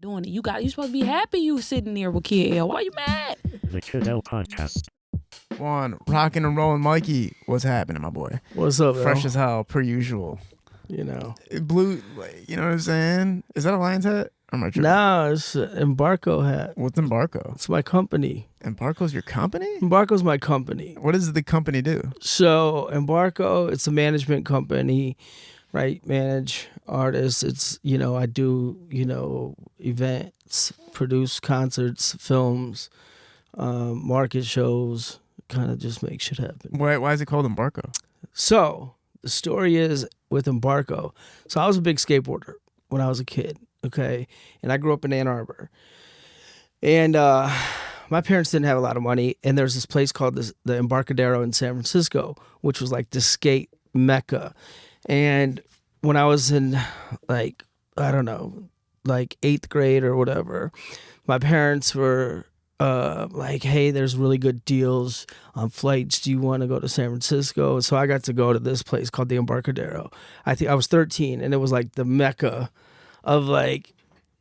doing it. You supposed to be happy you sitting there with Kid L. Why you mad? The Kid L Podcast. One, rocking and rolling Mikey. What's happening, my boy? What's up, Fresh bro? as hell, per usual. You know. Blue, you know what I'm saying? Is that a lion's hat? Or am I tripping? No, it's an Embarco hat. What's Embarco? It's my company. Embarco's your company? Embarco's my company. What does the company do? So Embarco, it's a management company, right? Manage artists. It's, I do, events, produce concerts, films, market shows, kind of just make shit happen. Why is it called Embarco? So the story is with Embarco. So I was a big skateboarder when I was a kid, okay? And I grew up in Ann Arbor. And my parents didn't have a lot of money, and there's this place called the Embarcadero in San Francisco, which was like the skate mecca. And when I was in like 8th grade or whatever, my parents were like, hey, there's really good deals on flights. Do you want to go to San Francisco? So I got to go to this place called the Embarcadero. I think I was 13, and it was like the mecca of like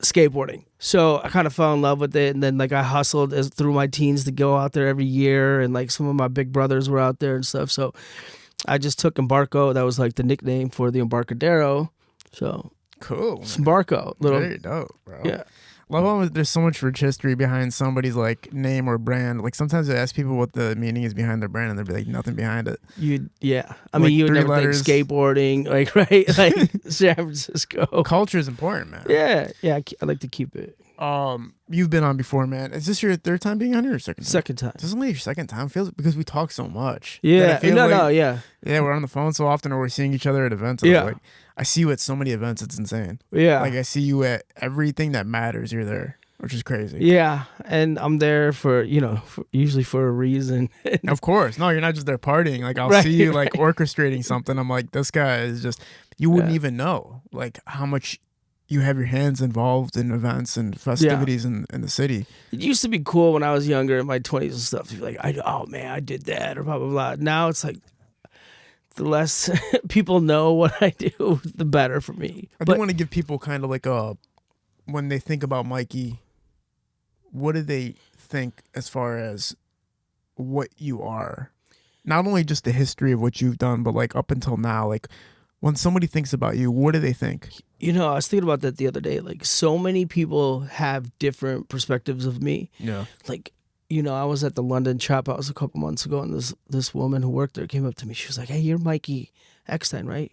skateboarding. So I kind of fell in love with it, and then like I hustled through my teens to go out there every year, and like some of my big brothers were out there and stuff. So I just took Embarco. That was like the nickname for the Embarcadero. So Cool. it's Embarco. Very dope, bro. Yeah. Love how there's so much rich history behind somebody's like name or brand. Like sometimes I ask people what the meaning is behind their brand, and they'll be like, nothing behind it. I Like mean, you would 3 never letters. think skateboarding, like, right? Like San Francisco. Culture is important, man. Yeah. I like to keep it. You've been on before, man. Is this your third time being on here or second time? Second time. This is only your second time. Feels because we talk so much. Yeah. That I feel Yeah. Yeah, we're on the phone so often, or we're seeing each other at events. And Yeah. like, I see you at so many events. It's insane. Yeah. Like I see you at everything that matters. You're there, which is crazy. Yeah. And I'm there for, usually for a reason. Of course. No, you're not just there partying. Like I'll Right, see you like right. orchestrating something. I'm like, this guy is just. You wouldn't Yeah. even know like how much you have your hands involved in events and festivities in the city. It used to be cool when I was younger in my 20s and stuff. You'd be like, oh man, I did that or blah, blah, blah. Now it's like the less people know what I do, the better for me. I do want to give people kind of like when they think about Mikey, what do they think as far as what you are? Not only just the history of what you've done, but like up until now, like when somebody thinks about you, what do they think? I was thinking about that the other day. Like, so many people have different perspectives of me. Yeah. Like, I was at the London Chop House a couple months ago, and this woman who worked there came up to me. She was like, hey, you're Mikey Eckstein, right?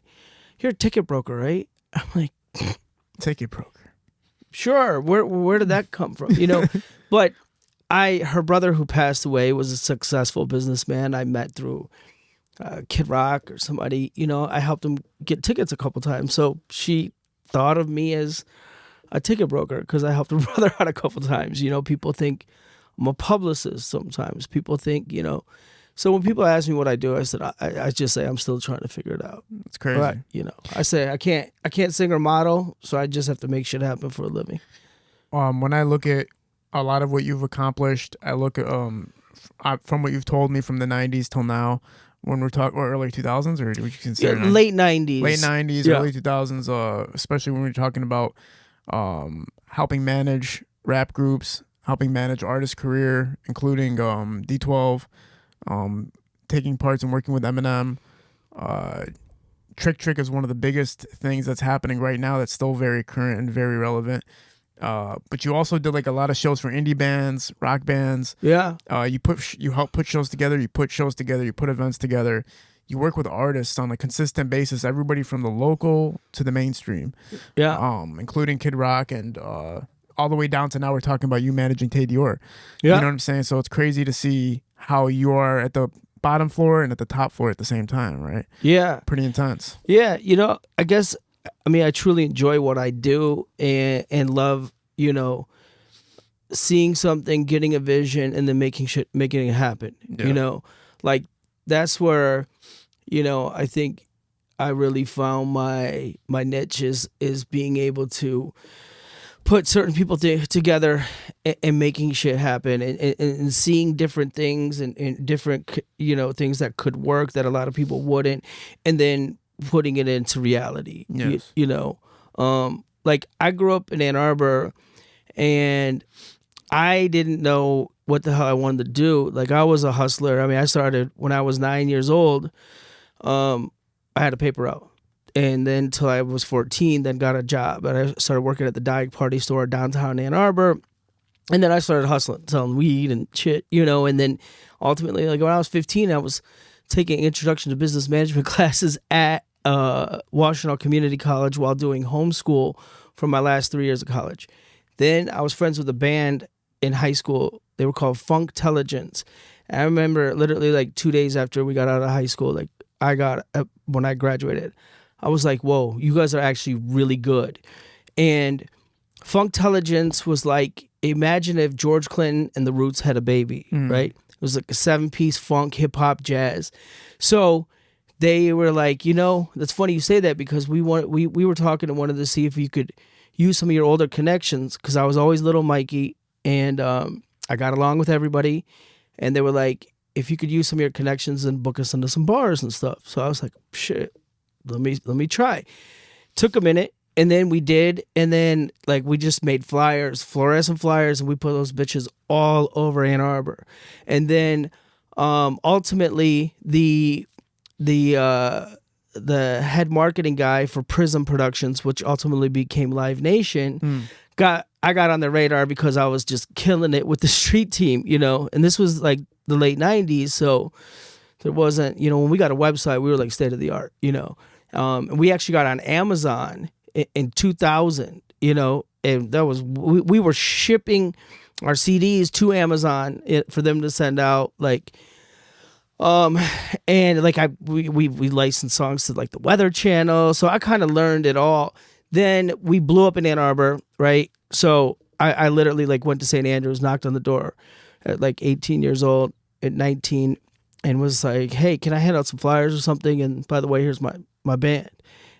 You're a ticket broker, right? I'm like, Ticket broker. sure. Where did that come from? But her brother who passed away was a successful businessman I met through Kid Rock or somebody. I helped him get tickets a couple times. So she thought of me as a ticket broker because I helped her brother out a couple times. People think I'm a publicist sometimes. People think, So when people ask me what I do, I said I just say I'm still trying to figure it out. It's crazy. But I say I can't sing or model, so I just have to make shit happen for a living. When I look at a lot of what you've accomplished, I look at from what you've told me from the 90s till now, when we're talking early 2000s, or would you consider Late 90s. late 90s, Yeah. early 2000s, especially when we're talking about helping manage rap groups, helping manage artists' career, including D12, taking parts and working with Eminem. Trick is one of the biggest things that's happening right now that's still very current and very relevant. But you also did like a lot of shows for indie bands, rock bands. Yeah. You help put shows together. You put events together. You work with artists on a consistent basis. Everybody from the local to the mainstream. Yeah. Including Kid Rock and all the way down to now we're talking about you managing Tay Dior. Yeah. You know what I'm saying? So it's crazy to see how you are at the bottom floor and at the top floor at the same time, right? Yeah. Pretty intense. Yeah. I guess, I truly enjoy what I do and love, seeing something, getting a vision, and then making it happen. Yeah. Like that's where, I think I really found my niche is being able to put certain people together and making shit happen and seeing different things and different, things that could work that a lot of people wouldn't, and then putting it into reality. Yes. Like I grew up in Ann Arbor, And I didn't know what the hell I wanted to do. Like, I was a hustler. I mean, I started when I was 9 years old. I had a paper route. And then till I was 14, then got a job. And I started working at the Dyke Party Store downtown Ann Arbor. And then I started hustling, selling weed and shit, and then ultimately, like when I was 15, I was taking introduction to business management classes at Washtenaw Community College while doing homeschool for my last 3 years of college. Then I was friends with a band in high school. They were called Funktelligence. And I remember literally like 2 days after we got out of high school, like when I graduated, I was like, whoa, you guys are actually really good. And Funktelligence was like, imagine if George Clinton and the Roots had a baby, right? It was like a 7-piece funk, hip hop, jazz. So they were like, that's funny you say that because we were talking and wanted to see if you could use some of your older connections because I was always little Mikey and I got along with everybody. And they were like, if you could use some of your connections and book us into some bars and stuff. So I was like, shit, let me try. Took a minute. And then we did, and then like we just made flyers, fluorescent flyers, and we put those bitches all over Ann Arbor. And then ultimately the head marketing guy for Prism Productions, which ultimately became Live Nation, I got on the radar because I was just killing it with the street team, And this was like the late 90s, so there wasn't, when we got a website, we were like state of the art, And we actually got on Amazon in 2000, and that was we were shipping our CDs to Amazon for them to send out, like, and like we licensed songs to like the Weather Channel, so I kind of learned it all. Then we blew up in Ann Arbor, right? So I literally like went to St. Andrews, knocked on the door at like 18 years old, at 19, and was like, hey, can I hand out some flyers or something? And by the way, here's my band.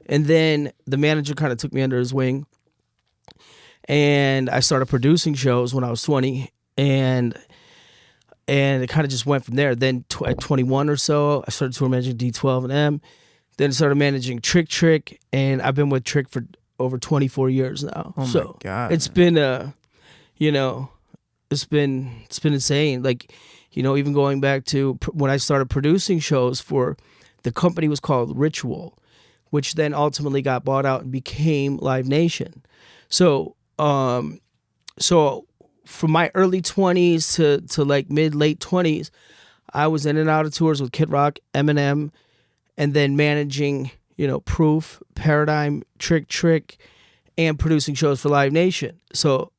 And then the manager kind of took me under his wing, and I started producing shows when I was 20, and it kind of just went from there. Then at 21 or so, I started tour managing D12 and M. Then I started managing Trick, and I've been with Trick for over 24 years now. Oh so my God, it's been it's been insane. Like, even going back to when I started producing shows for the company was called Ritual, which then ultimately got bought out and became Live Nation. So from my early 20s to like late 20s, I was in and out of tours with Kid Rock, Eminem, and then managing, Proof, Paradigm, Trick, and producing shows for Live Nation. So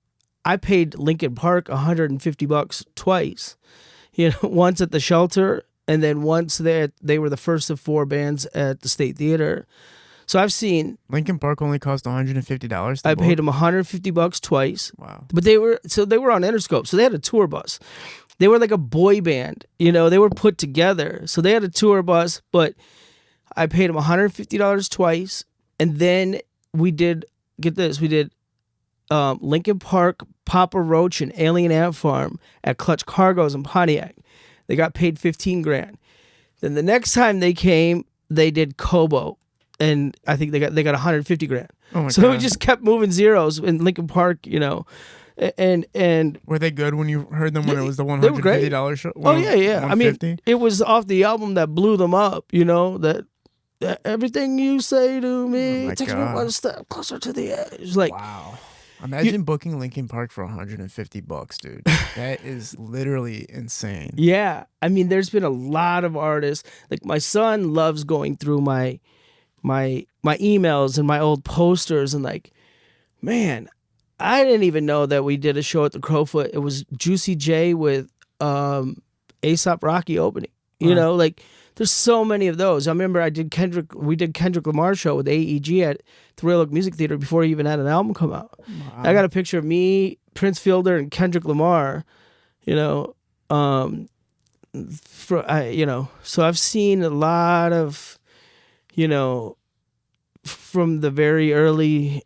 I paid Linkin Park $150 twice, once at the Shelter, and then once they were the first of 4 bands at the State Theater. So I've seen Linkin Park only cost $150. I paid them $150 twice. Wow. But they were on Interscope, so they had a tour bus. They were like a boy band, they were put together. So they had a tour bus, but I paid them $150 twice. And then we did, get this, Linkin Park, Pappa Roach, and Alien Ant Farm at Clutch Cargoes in Pontiac. They got paid $15,000. Then the next time they came, they did Kobo, and I think they got $150,000. Oh my so God. we just kept moving zeros in Linkin Park, and were they good when you heard them when it was the they were great. $150 show? Oh yeah. I mean, it was off the album that blew them up. That everything you say to me takes me one step closer to the edge. Like, wow. Imagine booking Linkin Park for $150, dude. That is literally insane. Yeah. I mean, there's been a lot of artists. Like, my son loves going through my emails and my old posters, and like, man, I didn't even know that we did a show at the Crowfoot. It was Juicy J with A$AP Rocky opening. Like, there's so many of those. I remember we did Kendrick Lamar's show with AEG at the Royal Oak Music Theater before he even had an album come out. Wow. I got a picture of me, Prince Fielder, and Kendrick Lamar, so I've seen a lot of, from the very early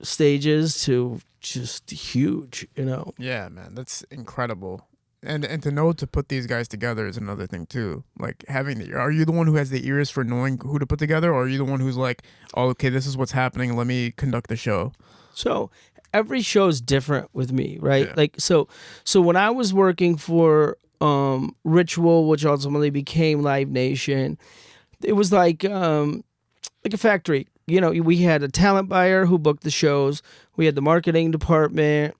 stages to just huge, Yeah, man, that's incredible. And to know to put these guys together is another thing too. Like, are you the one who has the ears for knowing who to put together, or are you the one who's like, oh, okay, this is what's happening, let me conduct the show? So every show's different with me, right? Yeah. Like so when I was working for Ritual, which ultimately became Live Nation, it was like a factory. You know, we had a talent buyer who booked the shows. We had the marketing department,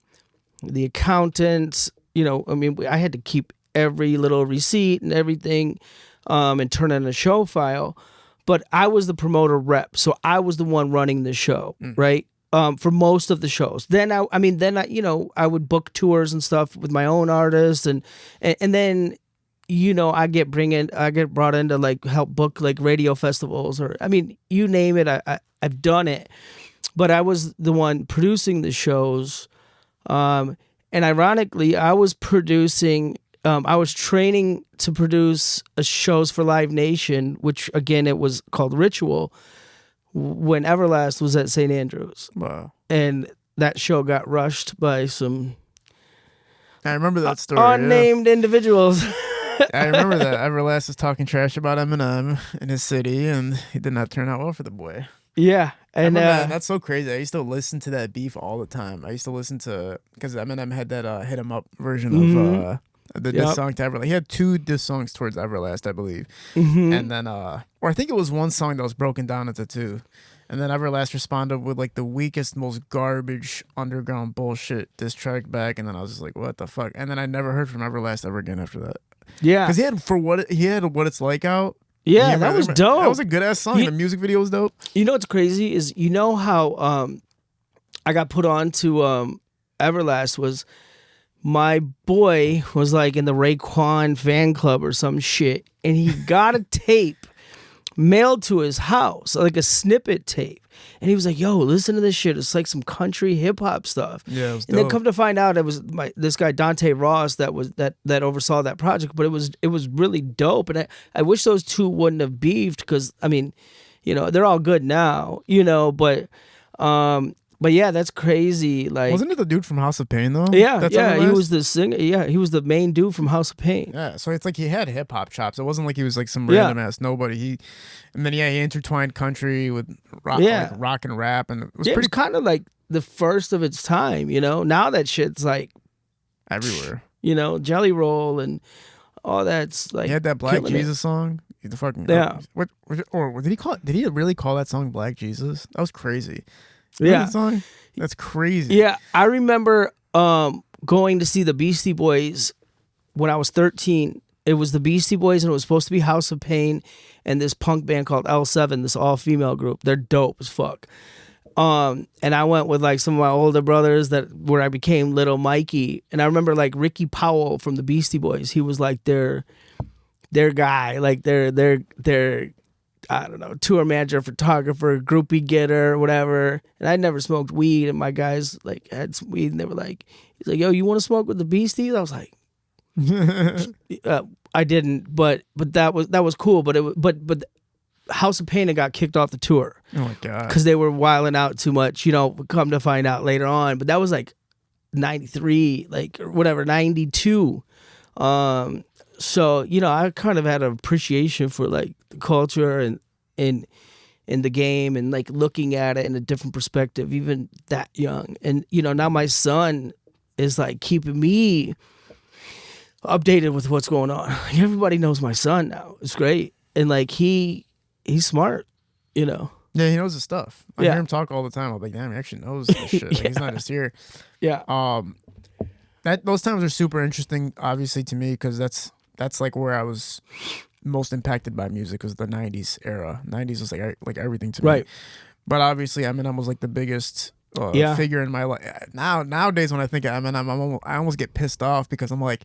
the accountants. You know, I mean, I had to keep every little receipt and everything, and turn in a show file. But I was the promoter rep, so I was the one running the show, right? For most of the shows. Then I I would book tours and stuff with my own artists, and then, you know, I get brought in to like help book like radio festivals, or I mean, you name it, I've done it. But I was the one producing the shows, and ironically, I was producing. I was training to produce shows for Live Nation, which again it was called Ritual, when Everlast was at St. Andrews. Wow. And that show got rushed by some I remember that story. unnamed individuals. I remember that Everlast was talking trash about Eminem in his city, and he did not turn out well for the boy. Yeah. And that's so crazy. I used to listen to that beef all the time. I used to listen to, because Eminem had that Hit 'Em Up version of the diss song to Everlast. He had 2 diss songs towards Everlast, I believe. And then, or I think it was one song that was broken down into 2. And then Everlast responded with like the weakest, most garbage underground bullshit diss track back. And then I was just like, what the fuck? And then I never heard from Everlast ever again after that. Yeah. Because he had What It's Like out. Yeah, that was dope. That was a good ass song. The music video was dope. You know what's crazy is, you know how I got put on to Everlast was, my boy was like in the Raekwon fan club or some shit, and he got a tape mailed to his house, like a snippet tape. And he was like, yo, listen to this shit. It's like some country hip hop stuff. Yeah, it was and then dope. come to find out it was this guy Dante Ross that oversaw that project, but it was really dope. And I wish those 2 wouldn't have beefed, because I mean, you know, they're all good now, you know, but yeah, that's crazy. Like, wasn't it the dude from House of Pain though? Yeah, That's yeah, he Everlast? was the singer. Yeah, he was the main dude from House of Pain. Yeah, so it's like he had hip hop chops. It wasn't like he was like some random ass nobody. And then he intertwined country with rock, like rock and rap, and it was It pretty was kind of like the first of its time, you know. Now that shit's like everywhere. You know, Jelly Roll and all that's like. He had that Black killing Jesus song. The fucking What? Or did he call it? Did he really call that song Black Jesus? That was crazy. Remember that song? That's crazy. Yeah, I remember going to see the Beastie Boys when I was 13. It was the Beastie Boys, and it was supposed to be House of Pain and this punk band called L7, this all-female group. They're dope as fuck. And I went with like some of my older brothers where I became Little Mikey. And I remember like Ricky Powell from the Beastie Boys. He was like their guy, like their I don't know, tour manager, photographer, groupie getter, whatever. And I never smoked weed, and my guys like had some weed, and they were like, he's like, yo, you want to smoke with the Beasties? I was like, I didn't, but that was cool. But House of Pain got kicked off the tour. Oh my god, because they were wilding out too much. You know, come to find out later on. But that was like 93, like or whatever, 92. So, you know, I kind of had an appreciation for like the culture and in the game, and like looking at it in a different perspective, even that young. And, you know, now my son is like keeping me updated with what's going on. Everybody knows my son now. It's great. And like he's smart, you know. Yeah, he knows his stuff. I hear him talk all the time. I'm like, damn, he actually knows this shit. Like, he's not just here. Yeah. Those times are super interesting, obviously, to me, because that's like where I was most impacted by music, was the 90s era. 90s was like everything to me. Right. But obviously Eminem was like the biggest figure in my life. Nowadays when I think of Eminem, I almost get pissed off, because I'm like,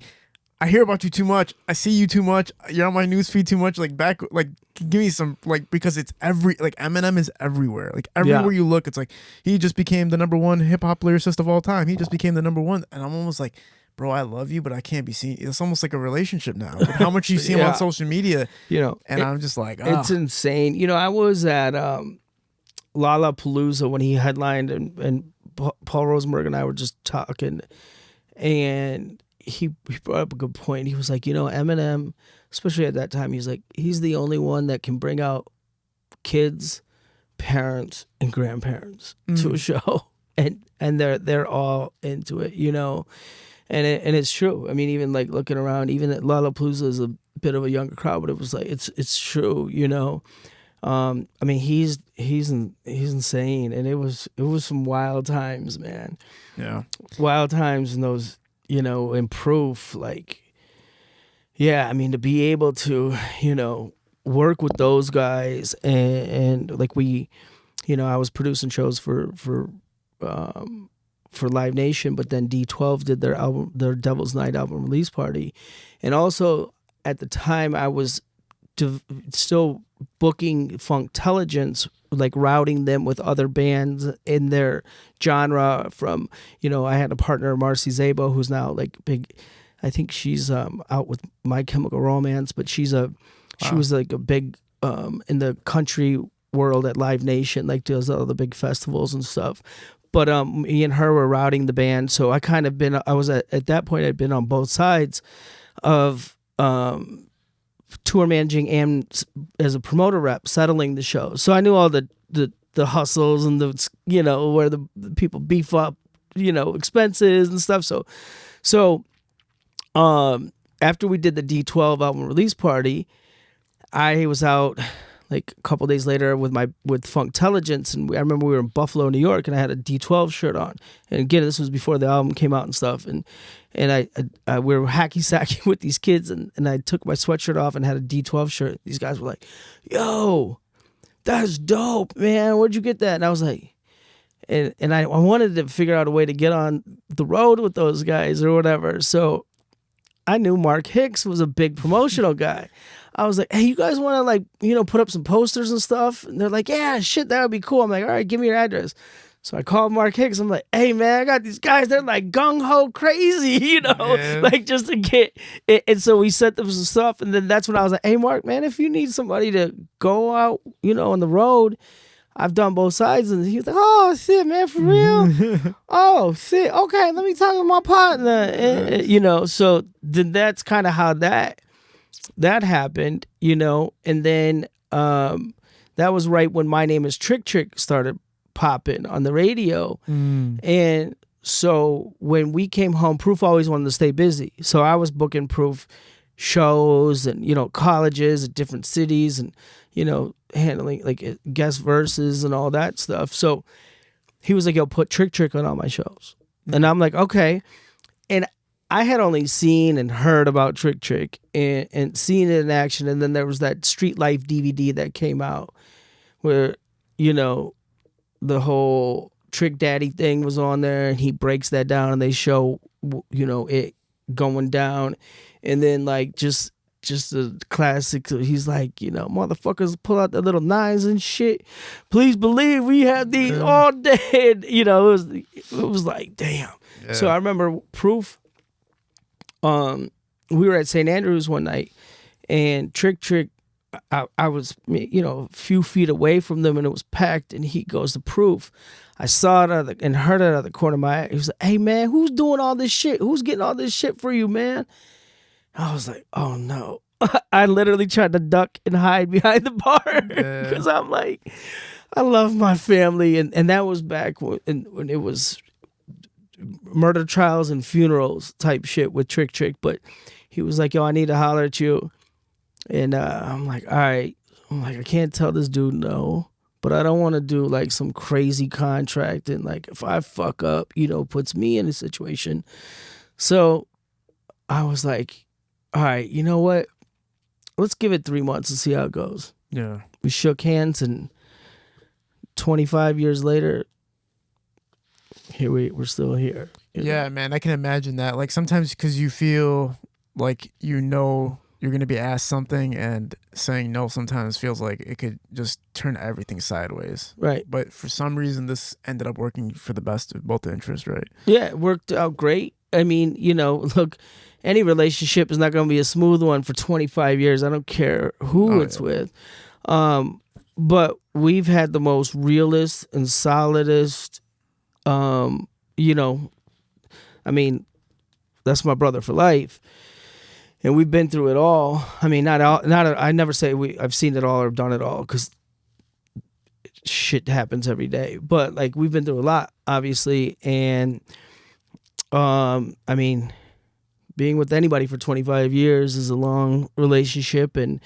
I hear about you too much. I see you too much. You're on my newsfeed too much. Like give me some, like, because it's Eminem is everywhere. Like everywhere you look, it's like he just became the #1 hip hop lyricist of all time. He just became the #1, and I'm almost like, bro, I love you, but I can't be seen. It's almost like a relationship now. With how much you see him on social media, you know, and I'm just like, it's insane. You know, I was at Lollapalooza when he headlined, and Paul Rosenberg and I were just talking, and he brought up a good point. He was like, you know, Eminem, especially at that time, he's like, he's the only one that can bring out kids, parents, and grandparents to a show. and they're all into it, you know. And it's true. I mean, even like looking around, even at Lollapalooza is a bit of a younger crowd, but it was like it's true, you know. I mean, he's insane, and it was some wild times, man. Yeah, Wild times, and those, you know, in proof, like, yeah. I mean, to be able to, you know, work with those guys, and like we, you know, I was producing shows for Live Nation, but then D12 did their Devil's Night album release party, and also at the time I was still booking Funktelligence, like routing them with other bands in their genre. From, you know, I had a partner, Marcy Zabo, who's now like big. I think she's out with My Chemical Romance, but she was like a big in the country world at Live Nation, like does all the big festivals and stuff. But me and her were routing the band, so I was at that point I'd been on both sides of tour managing and as a promoter rep, settling the show. So I knew all the hustles and the, you know, where the people beef up, you know, expenses and stuff. So after we did the D12 album release party, I was out like a couple days later with Funktelligence, and I remember we were in Buffalo, New York, and I had a D12 shirt on. And again, this was before the album came out and stuff. And we were hacky sacky with these kids, and I took my sweatshirt off and had a D12 shirt. These guys were like, "Yo, that's dope, man. Where'd you get that?" And I was like, and I wanted to figure out a way to get on the road with those guys or whatever. So I knew Mark Hicks was a big promotional guy. I was like, "Hey, you guys want to, like, you know, put up some posters and stuff?" And they're like, "Yeah, shit, that would be cool." I'm like, "All right, give me your address." So I called Mark Hicks. I'm like, "Hey, man, I got these guys. They're like gung-ho crazy, you know, like just to get it." And so we set them some stuff. And then that's when I was like, "Hey, Mark, man, if you need somebody to go out, you know, on the road, I've done both sides." And he was like, "Oh, shit, man, for real? Oh, shit. Okay, let me talk to my partner." And, you know, so then that's kind of how that happened, you know. And then that was right when My Name Is Trick Trick started popping on the radio. And so when we came home, Proof always wanted to stay busy. So I was booking Proof shows and, you know, colleges at different cities and, you know, handling like guest verses and all that stuff. So he was like, "Yo, put Trick Trick on all my shows." And I'm like, "Okay." And I had only seen and heard about Trick Trick and seen it in action. And then there was that Street Life DVD that came out where, you know, the whole Trick Daddy thing was on there, and he breaks that down and they show, you know, it going down. And then like just the classic, he's like, you know, "Motherfuckers pull out the little knives and shit. Please believe we have these all day." And, you know, it was like, damn. Yeah. So I remember Proof. We were at St. Andrews one night, and Trick Trick, I was, you know, a few feet away from them, and it was packed. And he goes to Proof. I saw it and heard it out of the corner of my eye. He was like, "Hey, man, who's doing all this shit? Who's getting all this shit for you, man?" I was like, "Oh no." I literally tried to duck and hide behind the bar because I'm like, I love my family. And that was back when it was murder trials and funerals type shit with Trick Trick. But he was like, "Yo, I need to holler at you." And I'm like, "All right." I'm like, I can't tell this dude no, but I don't want to do like some crazy contract. And like, if I fuck up, you know, puts me in a situation. So I was like, "All right, you know what? Let's give it 3 months and see how it goes." Yeah. We shook hands, and 25 years later, we're still here. Yeah, man, I can imagine that. Like sometimes because you feel like, you know, you're going to be asked something, and saying no sometimes feels like it could just turn everything sideways. Right. But for some reason, this ended up working for the best of both interests, right? Yeah, it worked out great. I mean, you know, look, any relationship is not going to be a smooth one for 25 years. I don't care who it's with. But we've had the most realest and solidest, you know, I mean, that's my brother for life. And we've been through it all. I mean, I never say I've seen it all or done it all, because shit happens every day. But like we've been through a lot, obviously, and I mean, being with anybody for 25 years is a long relationship, and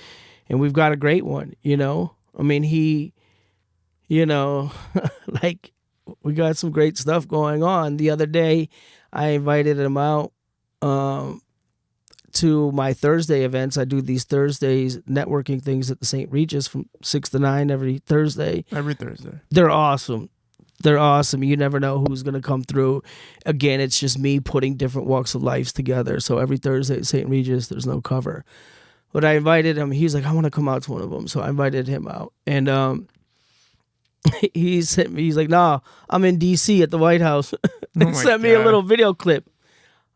we've got a great one, you know? I mean, he, you know, like we got some great stuff going on. The other day, I invited him out to my Thursday events. I do these Thursdays networking things at the St. Regis from 6 to 9 every Thursday. Every Thursday. They're awesome. They're awesome. You never know who's going to come through. Again, it's just me putting different walks of life together. So every Thursday at St. Regis, there's no cover. But I invited him. He's like, I want to come out to one of them. So I invited him out. And he sent me, he's like, nah, I'm in D.C. at the White House. And sent me a little video clip.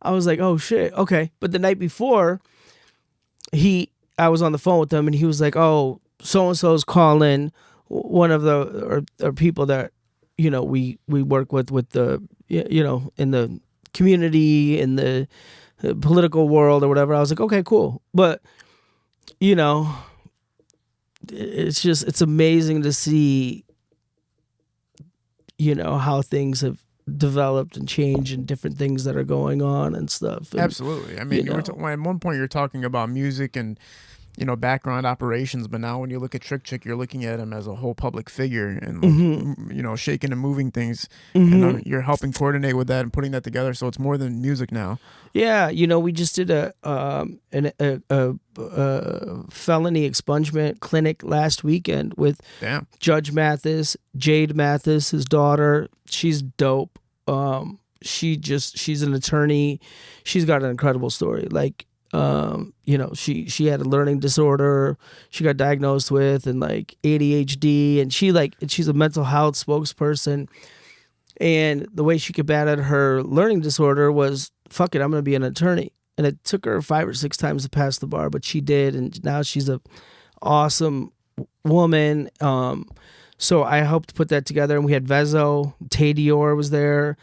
I was like, oh, shit. Okay. But the night before, I was on the phone with him, and he was like, oh, so-and-so's calling one of the or people that, you know, we work with the, you know, in the community, in the political world or whatever. I was like, okay, cool. But, you know, it's amazing to see, you know, how things have developed and changed and different things that are going on and stuff. And, absolutely. I mean, at one point you're talking about music and, you know, background operations, but now when you look at Trick Chick, you're looking at him as a whole public figure and, like, you know, shaking and moving things. And you're helping coordinate with that and putting that together. So it's more than music now. Yeah. You know, we just did a felony expungement clinic last weekend with Judge Mathis, Jade Mathis, his daughter. She's dope. She's an attorney. She's got an incredible story. Like, you know, she had a learning disorder she got diagnosed with, and like ADHD, and she's a mental health spokesperson, and the way she combated her learning disorder was, fuck it, I'm gonna be an attorney. And it took her 5 or 6 times to pass the bar, but she did, and now she's a awesome woman. So I helped put that together, and we had Vezo, Tay Dior was there,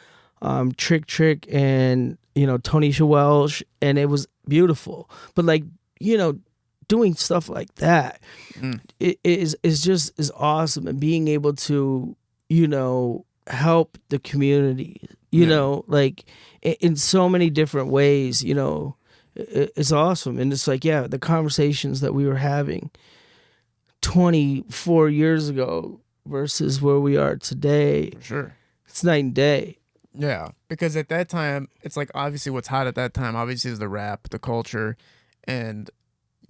Trick, and, you know, Tonisha Welsh, and it was beautiful. But, like, you know, doing stuff like that is awesome, and being able to, you know, help the community, you know, like in so many different ways, you know, it's awesome. And it's like, yeah, the conversations that we were having 24 years ago versus where we are today. For sure. It's night and day. Yeah, because at that time, it's like obviously what's hot at that time obviously is the rap, the culture, and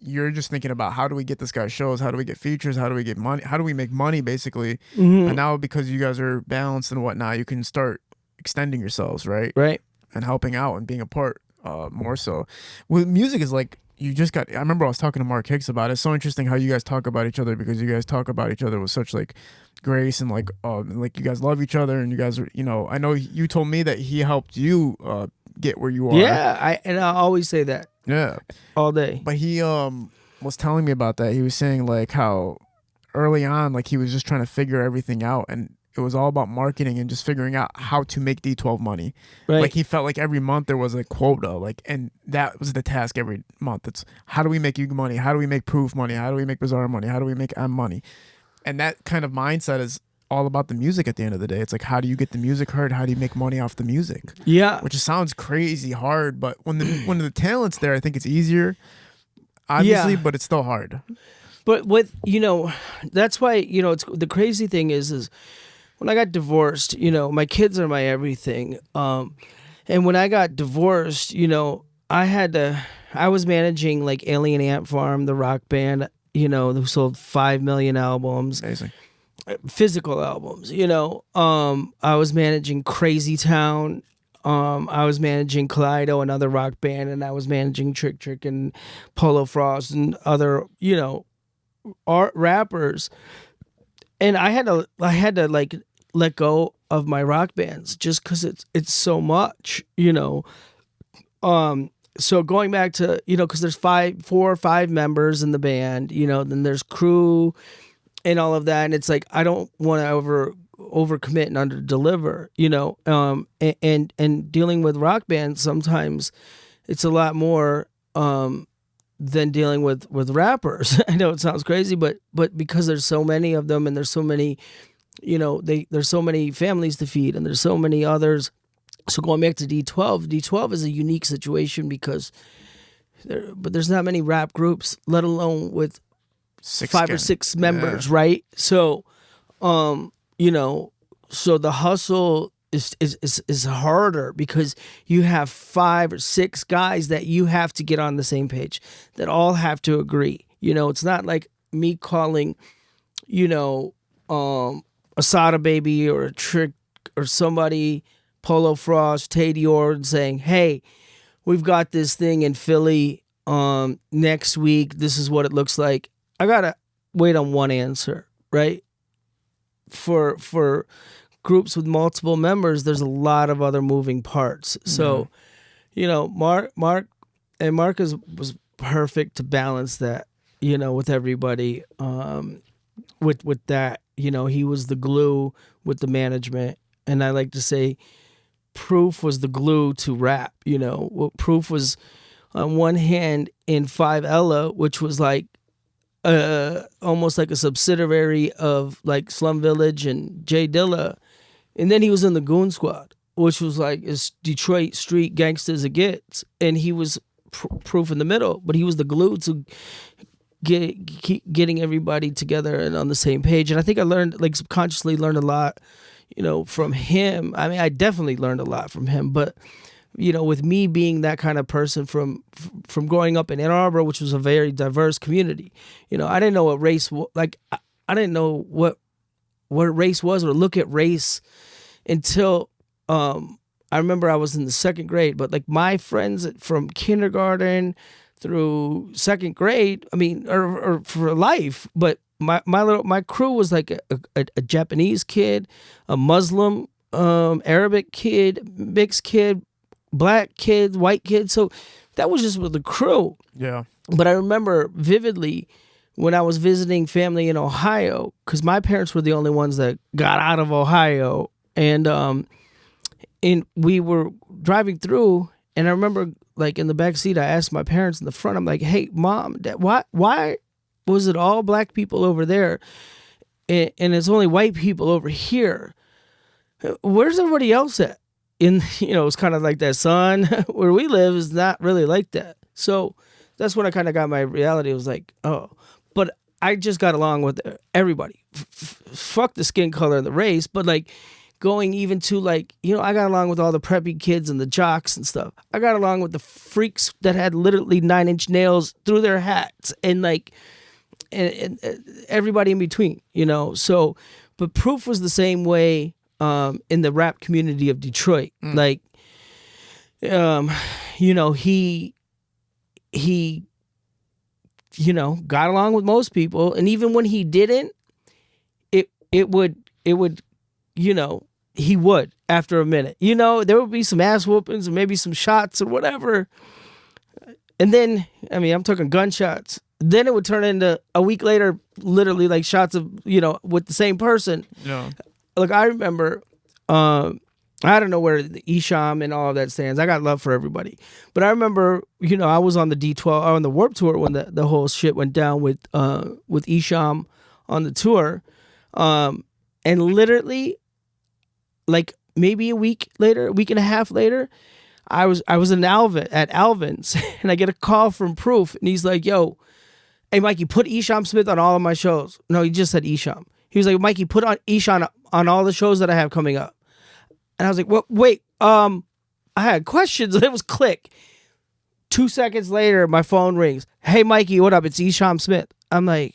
you're just thinking about how do we get this guy shows, how do we get features, how do we get money, how do we make money basically. And now because you guys are balanced and whatnot, you can start extending yourselves, right? Right. And helping out and being a part more so. With music is like, you just got, I remember I was talking to Mark Hicks about it. It's so interesting how you guys talk about each other, because you guys talk about each other with such like grace and like you guys love each other, and you guys are, you know, I know you told me that he helped you get where you are. Yeah, I always say that. Yeah. All day. But he was telling me about that. He was saying like how early on, like he was just trying to figure everything out, and it was all about marketing and just figuring out how to make D12 money. Right. Like he felt like every month there was a quota, like, and that was the task every month. It's how do we make you money? How do we make Proof money? How do we make Bizarre money? How do we make M money? And that kind of mindset is all about the music at the end of the day. It's like, how do you get the music heard? How do you make money off the music? Yeah. Which sounds crazy hard, but when the talent's there, I think it's easier, obviously, but it's still hard. But with, you know, that's why, you know, it's the crazy thing is when I got divorced, you know, my kids are my everything. And when I got divorced, you know, I was managing like Alien Ant Farm, the rock band, you know, who sold 5 million albums. Amazing. Physical albums, you know. I was managing Crazy Town. I was managing Kaleido, another rock band, and I was managing Trick and Polo Frost and other, you know, art rappers. And I had to like let go of my rock bands just because it's so much, you know. So going back to, you know, because there's 4 or 5 members in the band, you know, then there's crew and all of that, and it's like I don't want to overcommit and underdeliver, you know. And dealing with rock bands, sometimes it's a lot more than dealing with rappers. I know it sounds crazy, but because there's so many of them and there's so many there's so many families to feed, and there's so many others. So going back to D12 is a unique situation because there's not many rap groups, let alone with five or six members, right? So, so the hustle is harder because you have 5 or 6 guys that you have to get on the same page, that all have to agree. It's not like me calling, Asada Baby or a Trick or somebody, Polo Frost, Tay Dior, and saying, hey, we've got this thing in Philly next week. This is what it looks like. I got to wait on one answer, right? For groups with multiple members, there's a lot of other moving parts. So, Mark was perfect to balance that, with everybody. With that, he was the glue with the management. And I like to say Proof was the glue to rap. Proof was on one hand in 5 Ella, which was like almost like a subsidiary of like Slum Village and J Dilla. And then he was in the Goon Squad, which was like as Detroit street gangster as it gets. And he was Proof in the middle, but he was the glue to getting everybody together and on the same page. And I think I subconsciously learned a lot, from him. I mean, I definitely learned a lot from him, but with me being that kind of person from growing up in Ann Arbor, which was a very diverse community, I didn't know what race, I didn't know what race was or look at race until, I remember I was in the 2nd grade, but like my friends from kindergarten through 2nd grade, I mean, or for life, but my crew was like a Japanese kid, a Muslim, Arabic kid, mixed kid, black kid, white kid. So that was just with the crew. Yeah. But I remember vividly when I was visiting family in Ohio, because my parents were the only ones that got out of Ohio, and we were driving through, and I remember like in the back seat, I asked my parents in the front, I'm like, hey, Mom, Dad, why was it all black people over there and it's only white people over here? Where's everybody else at? It's kind of like that, son. Where we live is not really like that. So that's when I kind of got my reality. It was like, oh, but I just got along with everybody. Fuck the skin color and the race, but like going even to like, I got along with all the preppy kids and the jocks and stuff. I got along with the freaks that had literally 9-inch nails through their hats and like, and everybody in between, So, but Proof was the same way in the rap community of Detroit. Like, he got along with most people, and even when he didn't, it would, he would after a minute. There would be some ass whoopings and maybe some shots or whatever. And then, I mean, I'm talking gunshots. Then it would turn into a week later, literally like shots of, with the same person. Yeah. Like I remember, I don't know where the Isham and all of that stands. I got love for everybody. But I remember, I was on the D12, on the Warped Tour when the whole shit went down with Isham on the tour. And literally, like maybe a week and a half later, I was in at Alvin's and I get a call from Proof and he's like, yo, hey Mikey, put Isham Smith on all of my shows. No, he just said Isham. He was like, Mikey, put on Isham on all the shows that I have coming up. And I was like, well, wait, I had questions. It was click. 2 seconds later, my phone rings. Hey Mikey, what up? It's Isham Smith. I'm like,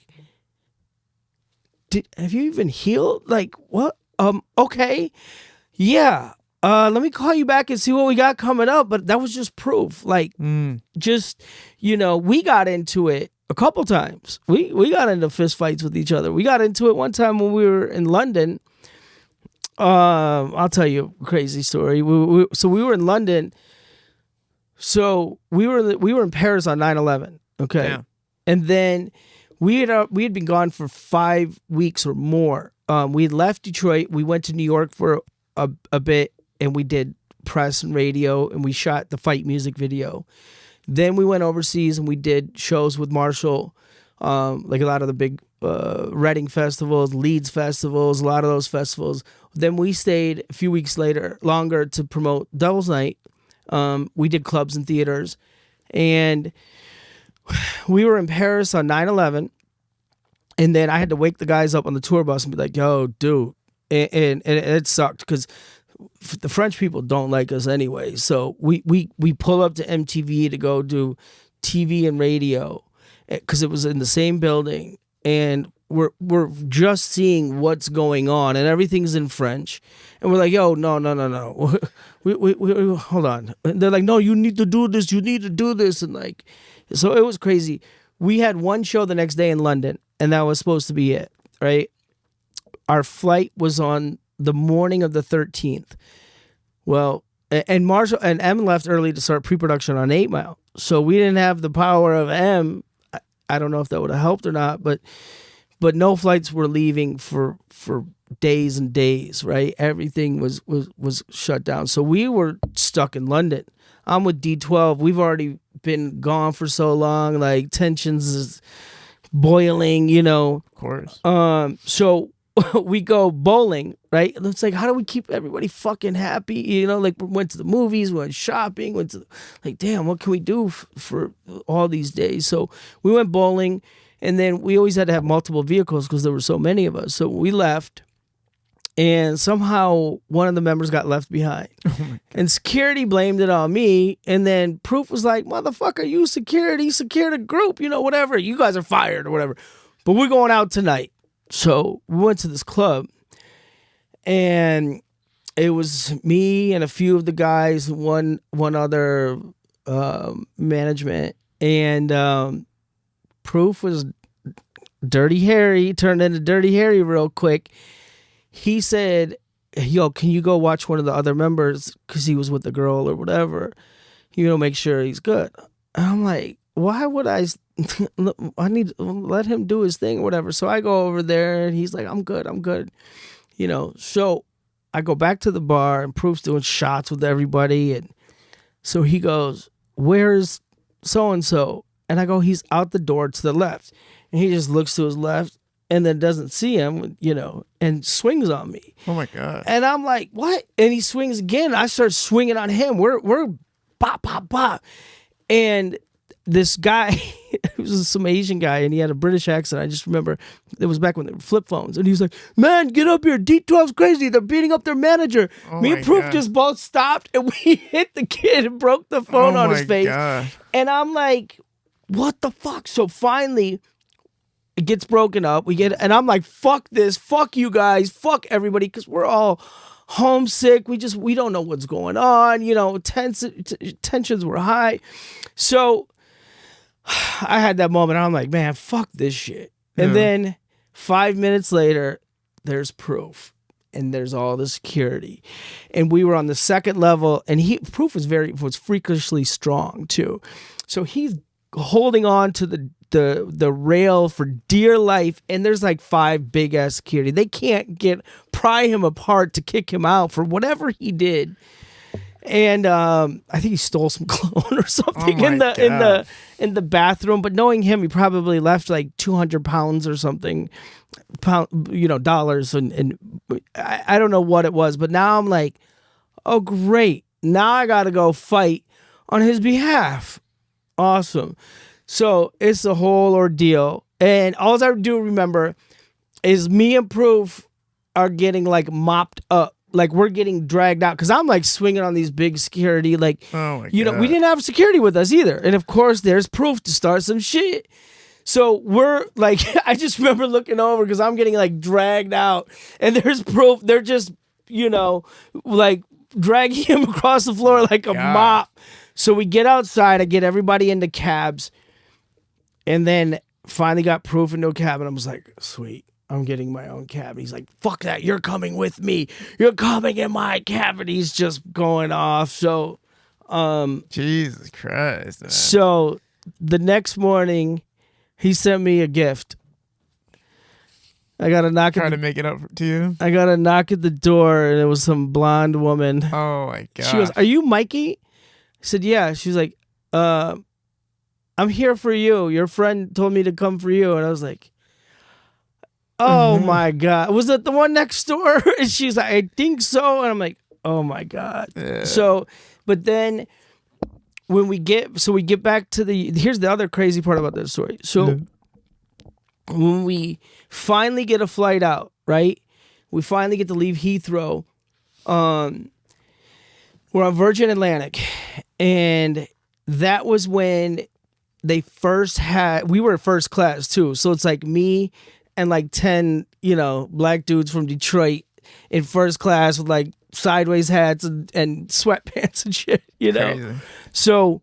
have you even healed? Like, what? Okay. Yeah. Let me call you back and see what we got coming up. But that was just Proof. Like, just, we got into it a couple times. We got into fist fights with each other. We got into it one time when we were in London. I'll tell you a crazy story. So we were in London. So we were in Paris on 9/11. Okay. Yeah. And then we had been gone for 5 weeks or more. We had left Detroit. We went to New York for a bit, and we did press and radio, and we shot the Fight music video. Then we went overseas and we did shows with Marshall, like a lot of the big Reading festivals, Leeds festivals, a lot of those festivals. Then we stayed a few weeks longer to promote Devil's Night. We did clubs and theaters, and we were in Paris on 9/11, and then I had to wake the guys up on the tour bus and be like, yo, dude. And it sucked because the French people don't like us anyway. So we pull up to MTV to go do TV and radio because it was in the same building. And we're just seeing what's going on, and everything's in French. And we're like, yo, no. we hold on. And they're like, no, you need to do this. You need to do this. And like, so it was crazy. We had one show the next day in London, and that was supposed to be it, right? Our flight was on the morning of the 13th. Well, and Marshall and M left early to start pre-production on 8 Mile. So we didn't have the power of M. I don't know if that would have helped or not, but no flights were leaving for days and days, right? Everything was shut down. So we were stuck in London. I'm with D12. We've already been gone for so long, like tensions is boiling, you know. Of course. So we go bowling, right? It's like, how do we keep everybody fucking happy? You know, like we went to the movies, went shopping, like, damn, what can we do for all these days? So we went bowling, and then we always had to have multiple vehicles because there were so many of us. So we left, and somehow one of the members got left behind. And security blamed it on me, and then Proof was like, motherfucker, you security, secure the group, you know, whatever. You guys are fired or whatever. But we're going out tonight. So we went to this club, and it was me and a few of the guys, one other management, and Proof was Dirty Harry, turned into Dirty Harry real quick. He said, yo, can you go watch one of the other members because he was with the girl or whatever, you know, make sure he's good. And I'm like, why would I need to let him do his thing or whatever. So I go over there, and he's like, I'm good. You know, so I go back to the bar, and Proof's doing shots with everybody. And so he goes, where's so-and-so? And I go, he's out the door to the left. And he just looks to his left and then doesn't see him, you know, and swings on me. Oh, my God. And I'm like, what? And he swings again. I start swinging on him. We're bop, bop, bop. And this guy, it was some Asian guy, and he had a British accent. I just remember it was back when they were flip phones. And he was like, man, get up here. D12's crazy. They're beating up their manager. Oh, me and Proof just both stopped, and we hit the kid and broke the phone on his face. God. And I'm like, what the fuck? So finally, it gets broken up. And I'm like, fuck this. Fuck you guys. Fuck everybody, because we're all homesick. We don't know what's going on. You know, tensions were high. So I had that moment. I'm like, man, fuck this shit. And then 5 minutes later, there's Proof, and there's all the security, and we were on the second level. And Proof was freakishly strong too, so he's holding on to the rail for dear life. And there's like 5 big ass security. They can't pry him apart to kick him out for whatever he did. And I think he stole some cologne or something in the bathroom. But knowing him, he probably left like 200 pounds or something, dollars. And I don't know what it was. But now I'm like, oh, great. Now I got to go fight on his behalf. Awesome. So it's a whole ordeal. And all I do remember is me and Proof are getting like mopped up. Like, we're getting dragged out because I'm like swinging on these big security. Like, oh my you know, God. we didn't have security with us either. And of course, there's Proof to start some shit. So we're like, I just remember looking over because I'm getting like dragged out, and there's Proof. They're just, you know, like dragging him across the floor like a mop. So we get outside. I get everybody into cabs, and then finally got Proof into a cab, and I was like, sweet. I'm getting my own cab. And he's like, fuck that. You're coming with me. You're coming in my cab. And he's just going off. So, Jesus Christ, man. So the next morning, he sent me a gift. I got a knock. Trying to make it up to you? I got a knock at the door, and it was some blonde woman. Oh, my God. She goes, are you Mikey? I said, yeah. She's like, I'm here for you. Your friend told me to come for you. And I was like, Oh my God. Was it the one next door? And she's like, I think so. And I'm like, oh my God. Yeah. So, but then when we get back to here's the other crazy part about this story. So when we finally get a flight out, right? We finally get to leave Heathrow. We're on Virgin Atlantic. And that was when they first we were first class too. So it's like me and like 10, black dudes from Detroit in first class with like sideways hats and sweatpants and shit, Crazy. So,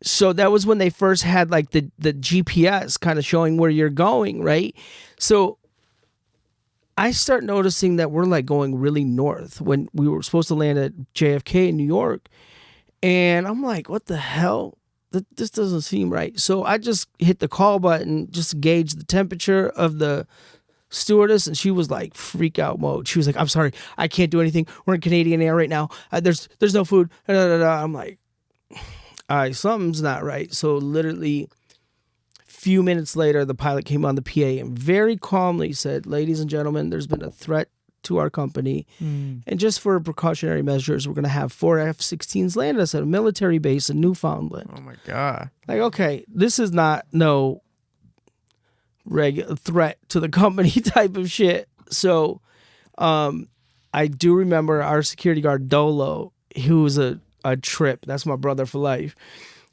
so that was when they first had like the GPS kind of showing where you're going, right? So I start noticing that we're like going really north when we were supposed to land at JFK in New York. And I'm like, what the hell? This doesn't seem right. So I just hit the call button just to gauge the temperature of the stewardess, and she was like freak out mode. She was like, I'm sorry, I can't do anything. We're in Canadian Air right now. There's no food. I'm like, all right, something's not right. So literally a few minutes later, the pilot came on the PA and very calmly said, ladies and gentlemen, there's been a threat to our company. And just for precautionary measures, we're going to have 4 F-16s land us at a military base in Newfoundland. Oh my God. Like, okay, this is not no regular threat to the company type of shit. So I do remember our security guard, Dolo, who was a trip. That's my brother for life.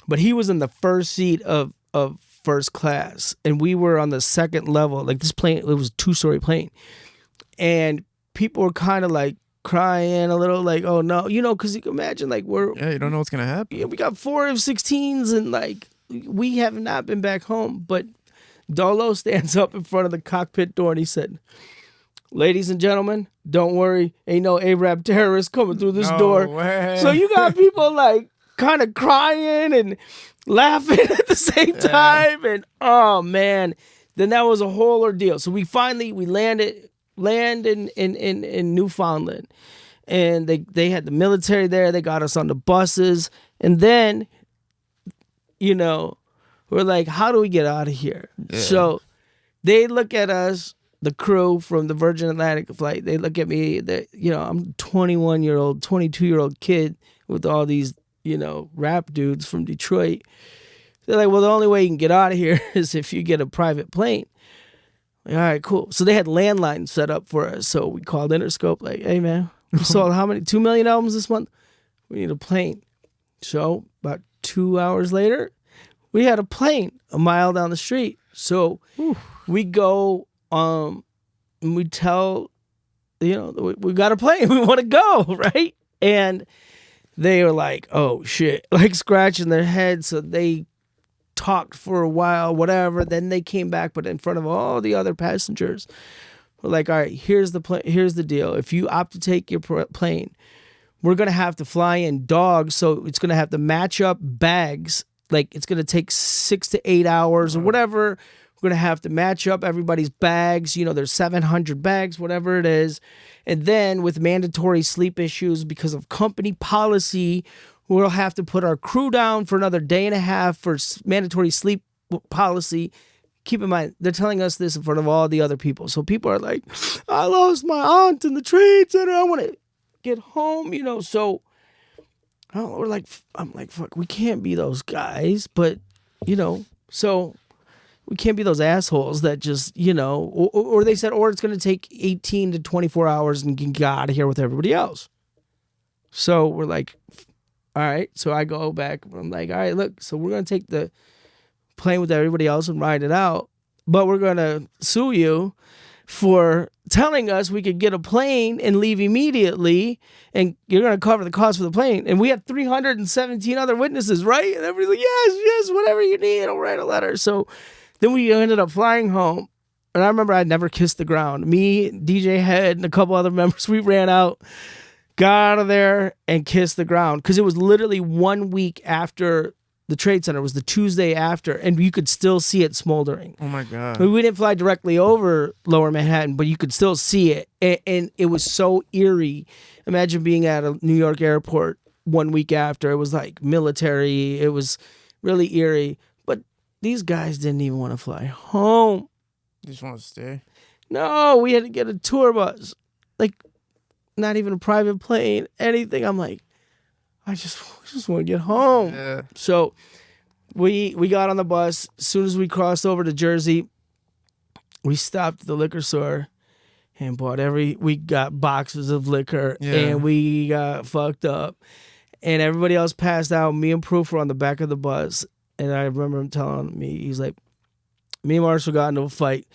But he was in the first seat of first class, and we were on the second level. Like this plane, it was a 2-story plane. And people were kind of like crying a little, like, oh no, because you can imagine, like, you don't know what's gonna happen. We got 4 F-16s, and like we have not been back home. But Dolo stands up in front of the cockpit door and he said, ladies and gentlemen, don't worry, ain't no Arab terrorists coming through this door. Way. So you got people like kind of crying and laughing at the same time, and oh man, then that was a whole ordeal. So we land in Newfoundland, and they had the military there. They got us on the buses, and then we're like, how do we get out of here? Yeah. So they look at us, the crew from the Virgin Atlantic flight. They look at me. I'm a 21-year-old, 22-year-old kid with all these rap dudes from Detroit. They're like, well, the only way you can get out of here is if you get a private plane. All right, cool. So they had landlines set up for us. So we called Interscope, like, hey, man, we sold how many? 2 million albums this month? We need a plane. So about 2 hours later, we had a plane a mile down the street. So we go, and we tell, we got a plane. We want to go, right? And they were like, oh, shit, like scratching their heads. So they talked for a while, whatever. Then they came back, but in front of all the other passengers. We're like, all right, here's the deal. If you opt to take your plane, we're going to have to fly in dogs. So it's going to have to match up bags. Like it's going to take 6 to 8 hours or whatever. We're going to have to match up everybody's bags. There's 700 bags, whatever it is. And then with mandatory sleep issues because of company policy, we'll have to put our crew down for another day and a half for mandatory sleep policy. Keep in mind, they're telling us this in front of all the other people. So people are like, I lost my aunt in the trade center. I want to get home, So I'm like, fuck, we can't be those guys. But, so we can't be those assholes that just, or they said, or it's going to take 18 to 24 hours and you can get out of here with everybody else. So we're like, all right. So I go back. I'm like, all right, look, so we're going to take the plane with everybody else and ride it out. But we're going to sue you for telling us we could get a plane and leave immediately, and you're going to cover the cost for the plane. And we have 317 other witnesses, right? And everybody's like, yes, whatever you need, I'll write a letter. So then we ended up flying home. And I remember I'd never kissed the ground. Me, DJ Head, and a couple other members, we ran out, got out of there, and kissed the ground. Because it was literally 1 week after the Trade Center. It was the Tuesday after, and you could still see it smoldering. Oh, my God. We didn't fly directly over Lower Manhattan, but you could still see it. And it was so eerie. Imagine being at a New York airport 1 week after. It was like military. It was really eerie. But these guys didn't even want to fly home. You just want to stay? No, we had to get a tour bus. Like, not even a private plane, anything. I'm like, I just want to get home. Yeah. So we got on the bus. As soon as we crossed over to Jersey, we stopped at the liquor store and we got boxes of liquor, and we got fucked up. And everybody else passed out. Me and Proof were on the back of the bus. And I remember him telling me, he's like, me and Marshall got into a fight.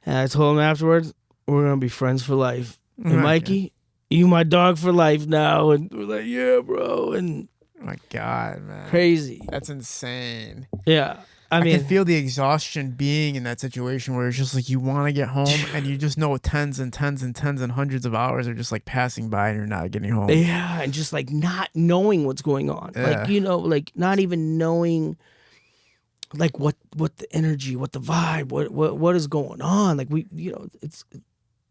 And I told him afterwards, we're going to be friends for life. And Mikey, you my dog for life now. And we're like, yeah, bro. And oh my God, man. crazy. That's insane. Yeah. I mean, can feel the exhaustion being in that situation where it's just like you want to get home and you just know tens and tens and tens and hundreds of hours are just like passing by and you're not getting home. Yeah, and just like not knowing what's going on. Yeah. Like, you know, like not even knowing like what the energy, what the vibe, what is going on. Like we, you know, it's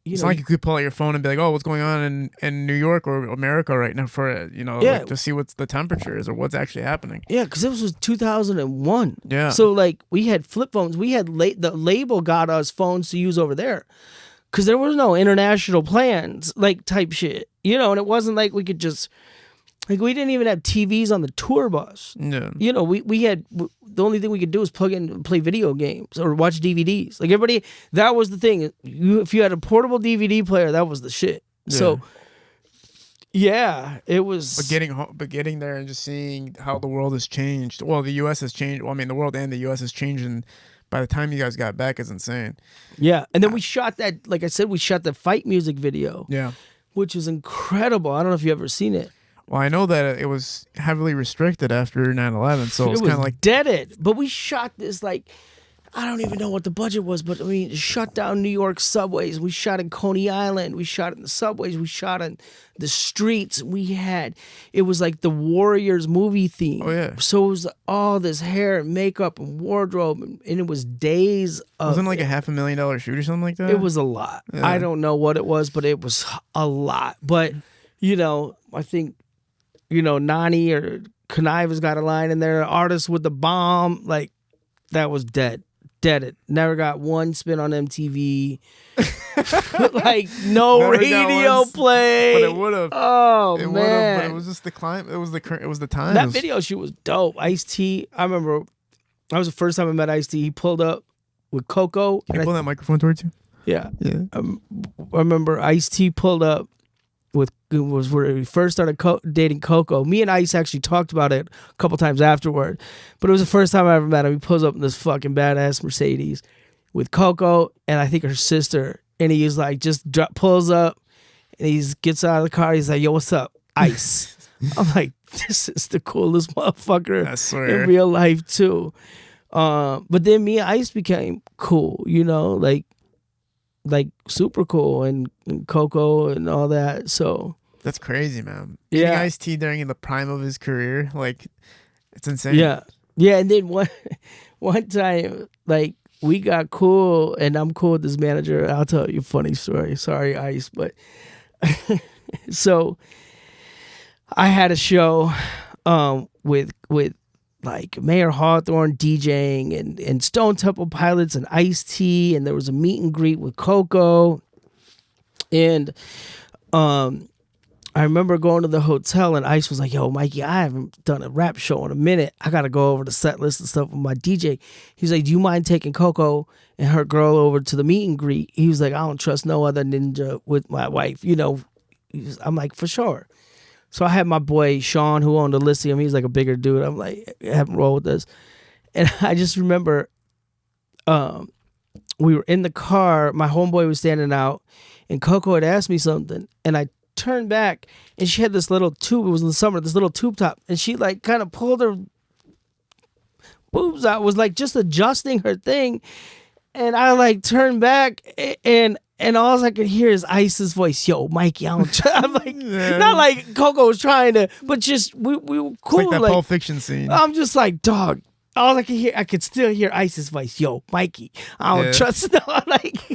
not like you could pull out your phone and be like, oh, what's going on in New York or America right now for, you know, like to see what's the temperature is or what's actually happening. Yeah, because this was 2001. Yeah. So like we had flip phones. We had the label got us phones to use over there because there was no international plans like type shit, you know, and it wasn't like we could just like we didn't even have TVs on the tour bus. Yeah. You know, we had the only thing we could do was plug in and play video games or watch DVDs. Like everybody, that was the thing. If you had a portable DVD player, that was the shit. Yeah. So, yeah, it was. But getting there and just seeing how the world has changed. Well, the U.S. has changed. Well, I mean, the world and the U.S. has changed, and by the time you guys got back, is insane. Yeah, and then we shot that. Like I said, we shot the fight music video. Yeah, which is incredible. I don't know if you ever seen it. Well, I know that it was heavily restricted after 9/11, so it was kind of like deaded. But we shot this like, I don't even know what the budget was, but I mean, shut down New York subways. We shot in Coney Island. We shot in the subways. We shot in the streets. It was like the Warriors movie theme. Oh yeah. So it was all this hair and makeup and wardrobe, and it was days of. Wasn't it like a $500,000 shoot or something like that? It was a lot. Yeah. I don't know what it was, but it was a lot. But you know, I think. You know, Nani or Conniva's got a line in there. Artist with the bomb, like that was dead. It never got one spin on MTV. Like no never radio play. But it would have. Oh it man! But it was just the climate. It was the time. That video shoot was dope. Ice-T. I remember that was the first time I met Ice-T. He pulled up with Coco. Can you pull that microphone towards you? Yeah. Yeah. I remember Ice-T pulled up. Was where we first started dating Coco. Me and Ice actually talked about it a couple times afterward, but it was the first time I ever met him. He pulls up in this fucking badass Mercedes with Coco and I think her sister, and he was like just pulls up and he gets out of the car. He's like, "Yo, what's up, Ice?" I'm like, "This is the coolest motherfucker in real life too." But then me and Ice became cool, you know, like super cool and Coco and all that. So that's crazy, man. Yeah, Ice-T during the prime of his career, like it's insane. Yeah. And then one time, like we got cool, and I'm cool with this manager. I'll tell you a funny story. Sorry, Ice, but so I had a show with like Mayor Hawthorne DJing and Stone Temple Pilots and Ice-T, and there was a meet and greet with Coco. And I remember going to the hotel and Ice was like, "Yo, Mikey, I haven't done a rap show in a minute. I got to go over the set list and stuff with my DJ." He's like, "Do you mind taking Coco and her girl over to the meet and greet?" He was like, "I don't trust no other ninja with my wife." You know, I'm like, "For sure." So I had my boy Sean, who owned Elysium. He's like a bigger dude. I'm like, have him roll with this. And I just remember we were in the car. My homeboy was standing out, and Coco had asked me something. And I turned back, and she had this little tube. It was in the summer, this little tube top. And she like kind of pulled her boobs out, was like just adjusting her thing. And I like turned back, and all I could hear is Ice's voice. "Yo, Mikey, I don't try." I'm like, not like Coco was trying to, but just we were cool. It's like that Pulp Fiction scene. I'm just like, dog. All I could hear, I could still hear Ice's voice. "Yo, Mikey, I don't trust." No, I'm like,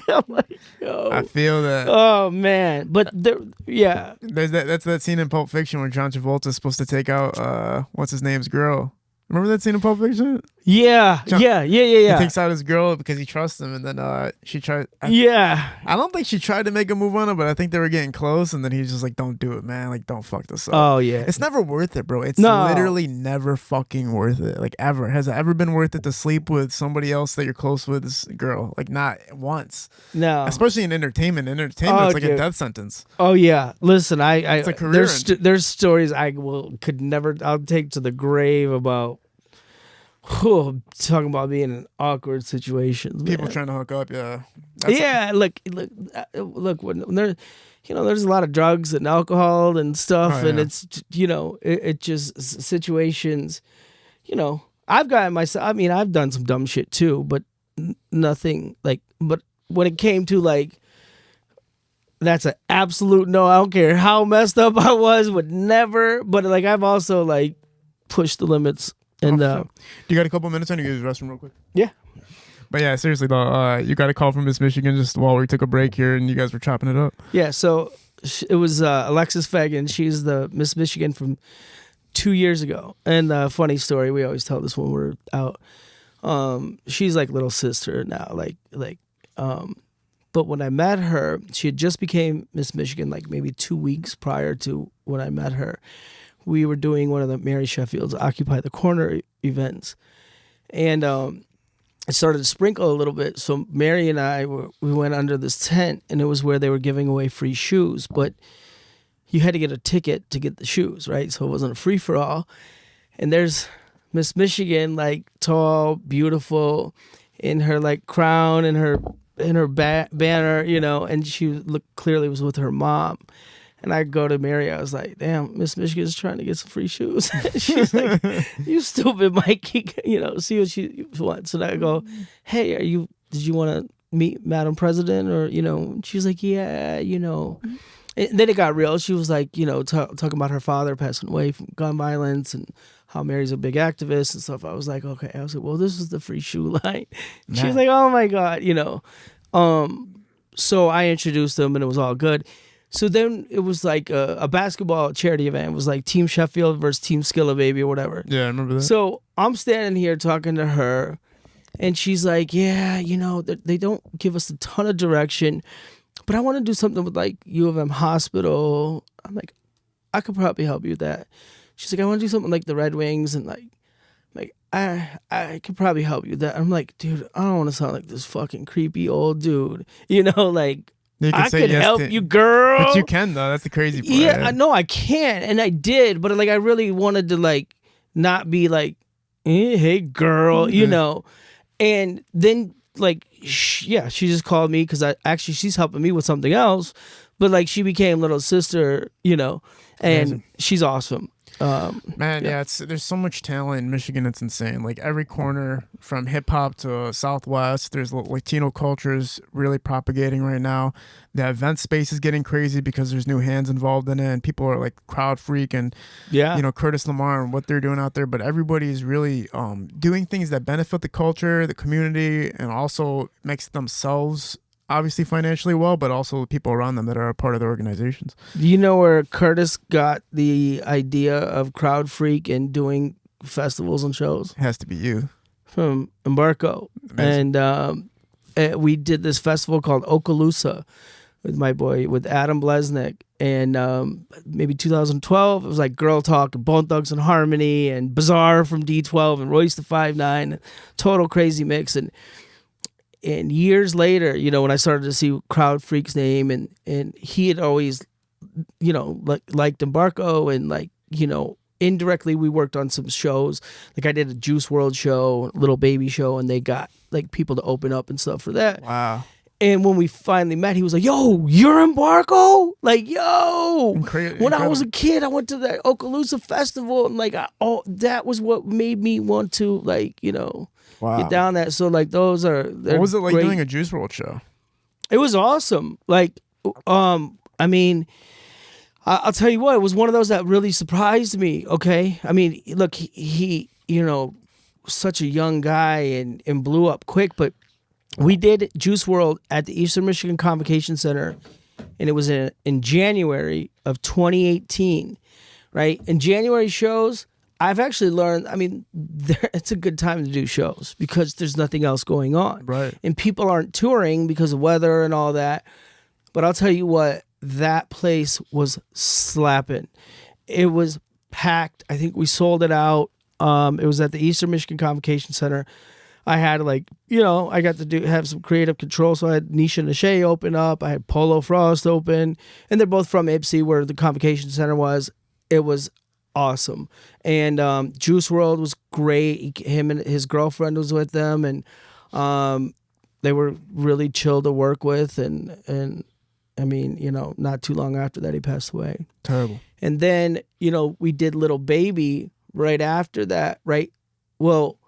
yo. I feel that. Oh man, but There's that's that scene in Pulp Fiction where John Travolta's supposed to take out what's his name's girl. Remember that scene in Pulp Fiction? Yeah. He takes out his girl because he trusts him, and then she tried. I don't think she tried to make a move on him, but I think they were getting close, and then he's just like, "Don't do it, man. Like, don't fuck this up." Oh yeah. It's never worth it, bro. It's literally never fucking worth it. Like ever. Has it ever been worth it to sleep with somebody else that you're close with, this girl? Like not once. No. Especially in entertainment. It's like a death sentence. Oh yeah. Listen, It's a career there's stories could never. I'll take to the grave about. Talking about being in awkward situations. People trying to hook up, yeah. Look. When there, there's a lot of drugs and alcohol and stuff, and it's it just situations. I've gotten myself. I mean, I've done some dumb shit too, but nothing like. But when it came to like, that's an absolute no. I don't care how messed up I was, would never. But like, I've also like pushed the limits. And you got a couple minutes on to use the restroom real quick? Yeah. But yeah, seriously though, you got a call from Miss Michigan just while we took a break here, and you guys were chopping it up. Yeah, so it was Alexis Fagan. She's the Miss Michigan from 2 years ago. And funny story, we always tell this when we're out. She's like little sister now, but when I met her, she had just became Miss Michigan like maybe 2 weeks prior to when I met her. We were doing one of the Mary Sheffield's Occupy the Corner events. And it started to sprinkle a little bit. So Mary and I, we went under this tent, and it was where they were giving away free shoes. But you had to get a ticket to get the shoes, right? So it wasn't a free-for-all. And there's Miss Michigan, like tall, beautiful, in her like crown and her banner, and she clearly was with her mom. And I go to Mary, I was like, damn, Miss Michigan's trying to get some free shoes. She's like, you stupid Mikey, see what she wants. And I go, hey, did you want to meet Madam President? Or, she's like, yeah, And then it got real. She was like, talking about her father passing away from gun violence and how Mary's a big activist and stuff. I was like, okay. I was like, well, this is the free shoe line. She was like, oh my God, So I introduced them and it was all good. So then it was like a basketball charity event. It was like Team Sheffield versus Team Skilla Baby or whatever. Yeah, I remember that. So I'm standing here talking to her, and she's like, yeah, they don't give us a ton of direction, but I want to do something with like U of M Hospital. I'm like, I could probably help you with that. She's like, I want to do something like the Red Wings, and like I could probably help you with that. I'm like, dude, I don't want to sound like this fucking creepy old dude, like. I could help you, girl. But you can, though. That's the crazy part. Yeah, I know I can, and I did, but like I really wanted to like not be like, hey, girl, And then like, she just called me because she's helping me with something else, but like she became little sister, and amazing. She's awesome. There's so much talent in Michigan. It's insane. Like every corner from hip hop to Southwest, there's Latino cultures really propagating right now. The event space is getting crazy because there's new hands involved in it, and people are like crowd freak and Curtis Lamar and what they're doing out there. But everybody's really doing things that benefit the culture, the community, and also makes themselves obviously financially well, but also the people around them that are a part of the organizations. Do you know where Curtis got the idea of Crowd Freak and doing festivals and shows? It has to be you. From Embarco. Amazing. And we did this festival called Okaloosa with Adam Blesnick. And maybe 2012, it was like Girl Talk and Bone Thugs and Harmony and Bizarre from D12 and Royce the 5'9", total crazy mix. And years later, when I started to see Crowd Freak's name, and he had always, liked Embarco, and indirectly we worked on some shows. Like I did a Juice WRLD show, Little Baby show, and they got like people to open up and stuff for that. Wow. And when we finally met, he was like, yo, you're Embarco? Like, yo. When I was a kid, I went to the Okaloosa Festival, and that was what made me want to wow. Get down that. So like those are. What was it like doing a Juice WRLD show? It was awesome. Like, I mean, I'll tell you what, it was one of those that really surprised me. Okay, I mean, look, he such a young guy and blew up quick. But we did Juice WRLD at the Eastern Michigan Convocation Center, and it was in January of 2018. Right, and January shows, I've actually learned, I mean, it's a good time to do shows because there's nothing else going on. Right. And people aren't touring because of weather and all that. But I'll tell you what, that place was slapping. It was packed. I think we sold it out. It was at the Eastern Michigan Convocation Center. I had I got to have some creative control. So I had Nisha Nashe open up. I had Polo Frost open. And they're both from Ypsi where the Convocation Center was. It was awesome. And Juice WRLD was great. Him and his girlfriend was with them. And they were really chill to work with. And I mean, not too long after that, he passed away. Terrible. And then, we did Little Baby right after that, right? Well,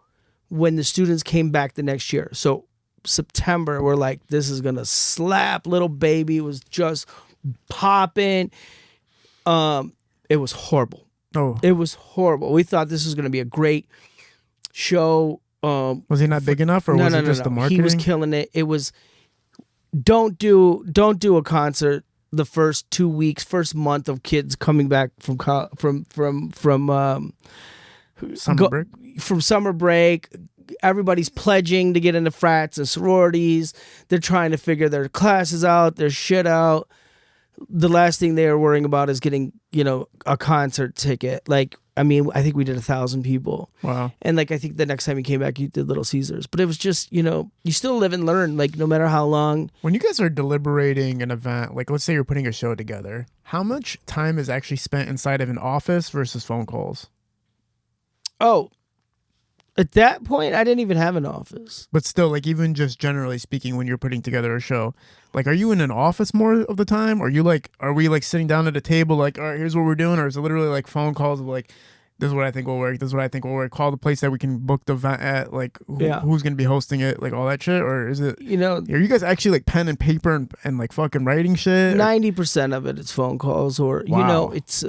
when the students came back the next year. So September, we're like, this is going to slap. Little Baby was just popping. It was horrible. Oh. It was horrible. We thought this was going to be a great show. Was he not big enough or was it just the marketing? He was killing it. It was, don't do a concert the first 2 weeks, first month of kids coming back from summer break. Everybody's pledging to get into frats and sororities. They're trying to figure their classes out, their shit out. The last thing they were worrying about is getting, a concert ticket. I think we did 1,000 people. Wow. And I think the next time he came back, he did Little Caesars. But it was just, you still live and learn, no matter how long. When you guys are deliberating an event, let's say you're putting a show together, how much time is actually spent inside of an office versus phone calls? Oh, at that point, I didn't even have an office. But still, even just generally speaking, when you're putting together a show, are you in an office more of the time? Or are we sitting down at a table, all right, here's what we're doing? Or is it literally phone calls of this is what I think will work. This is what I think will work. Call the place that we can book the event at. Who's going to be hosting it? All that shit. Or is it, are you guys actually pen and paper and fucking writing shit? 90% of it is phone calls or, Wow. it's,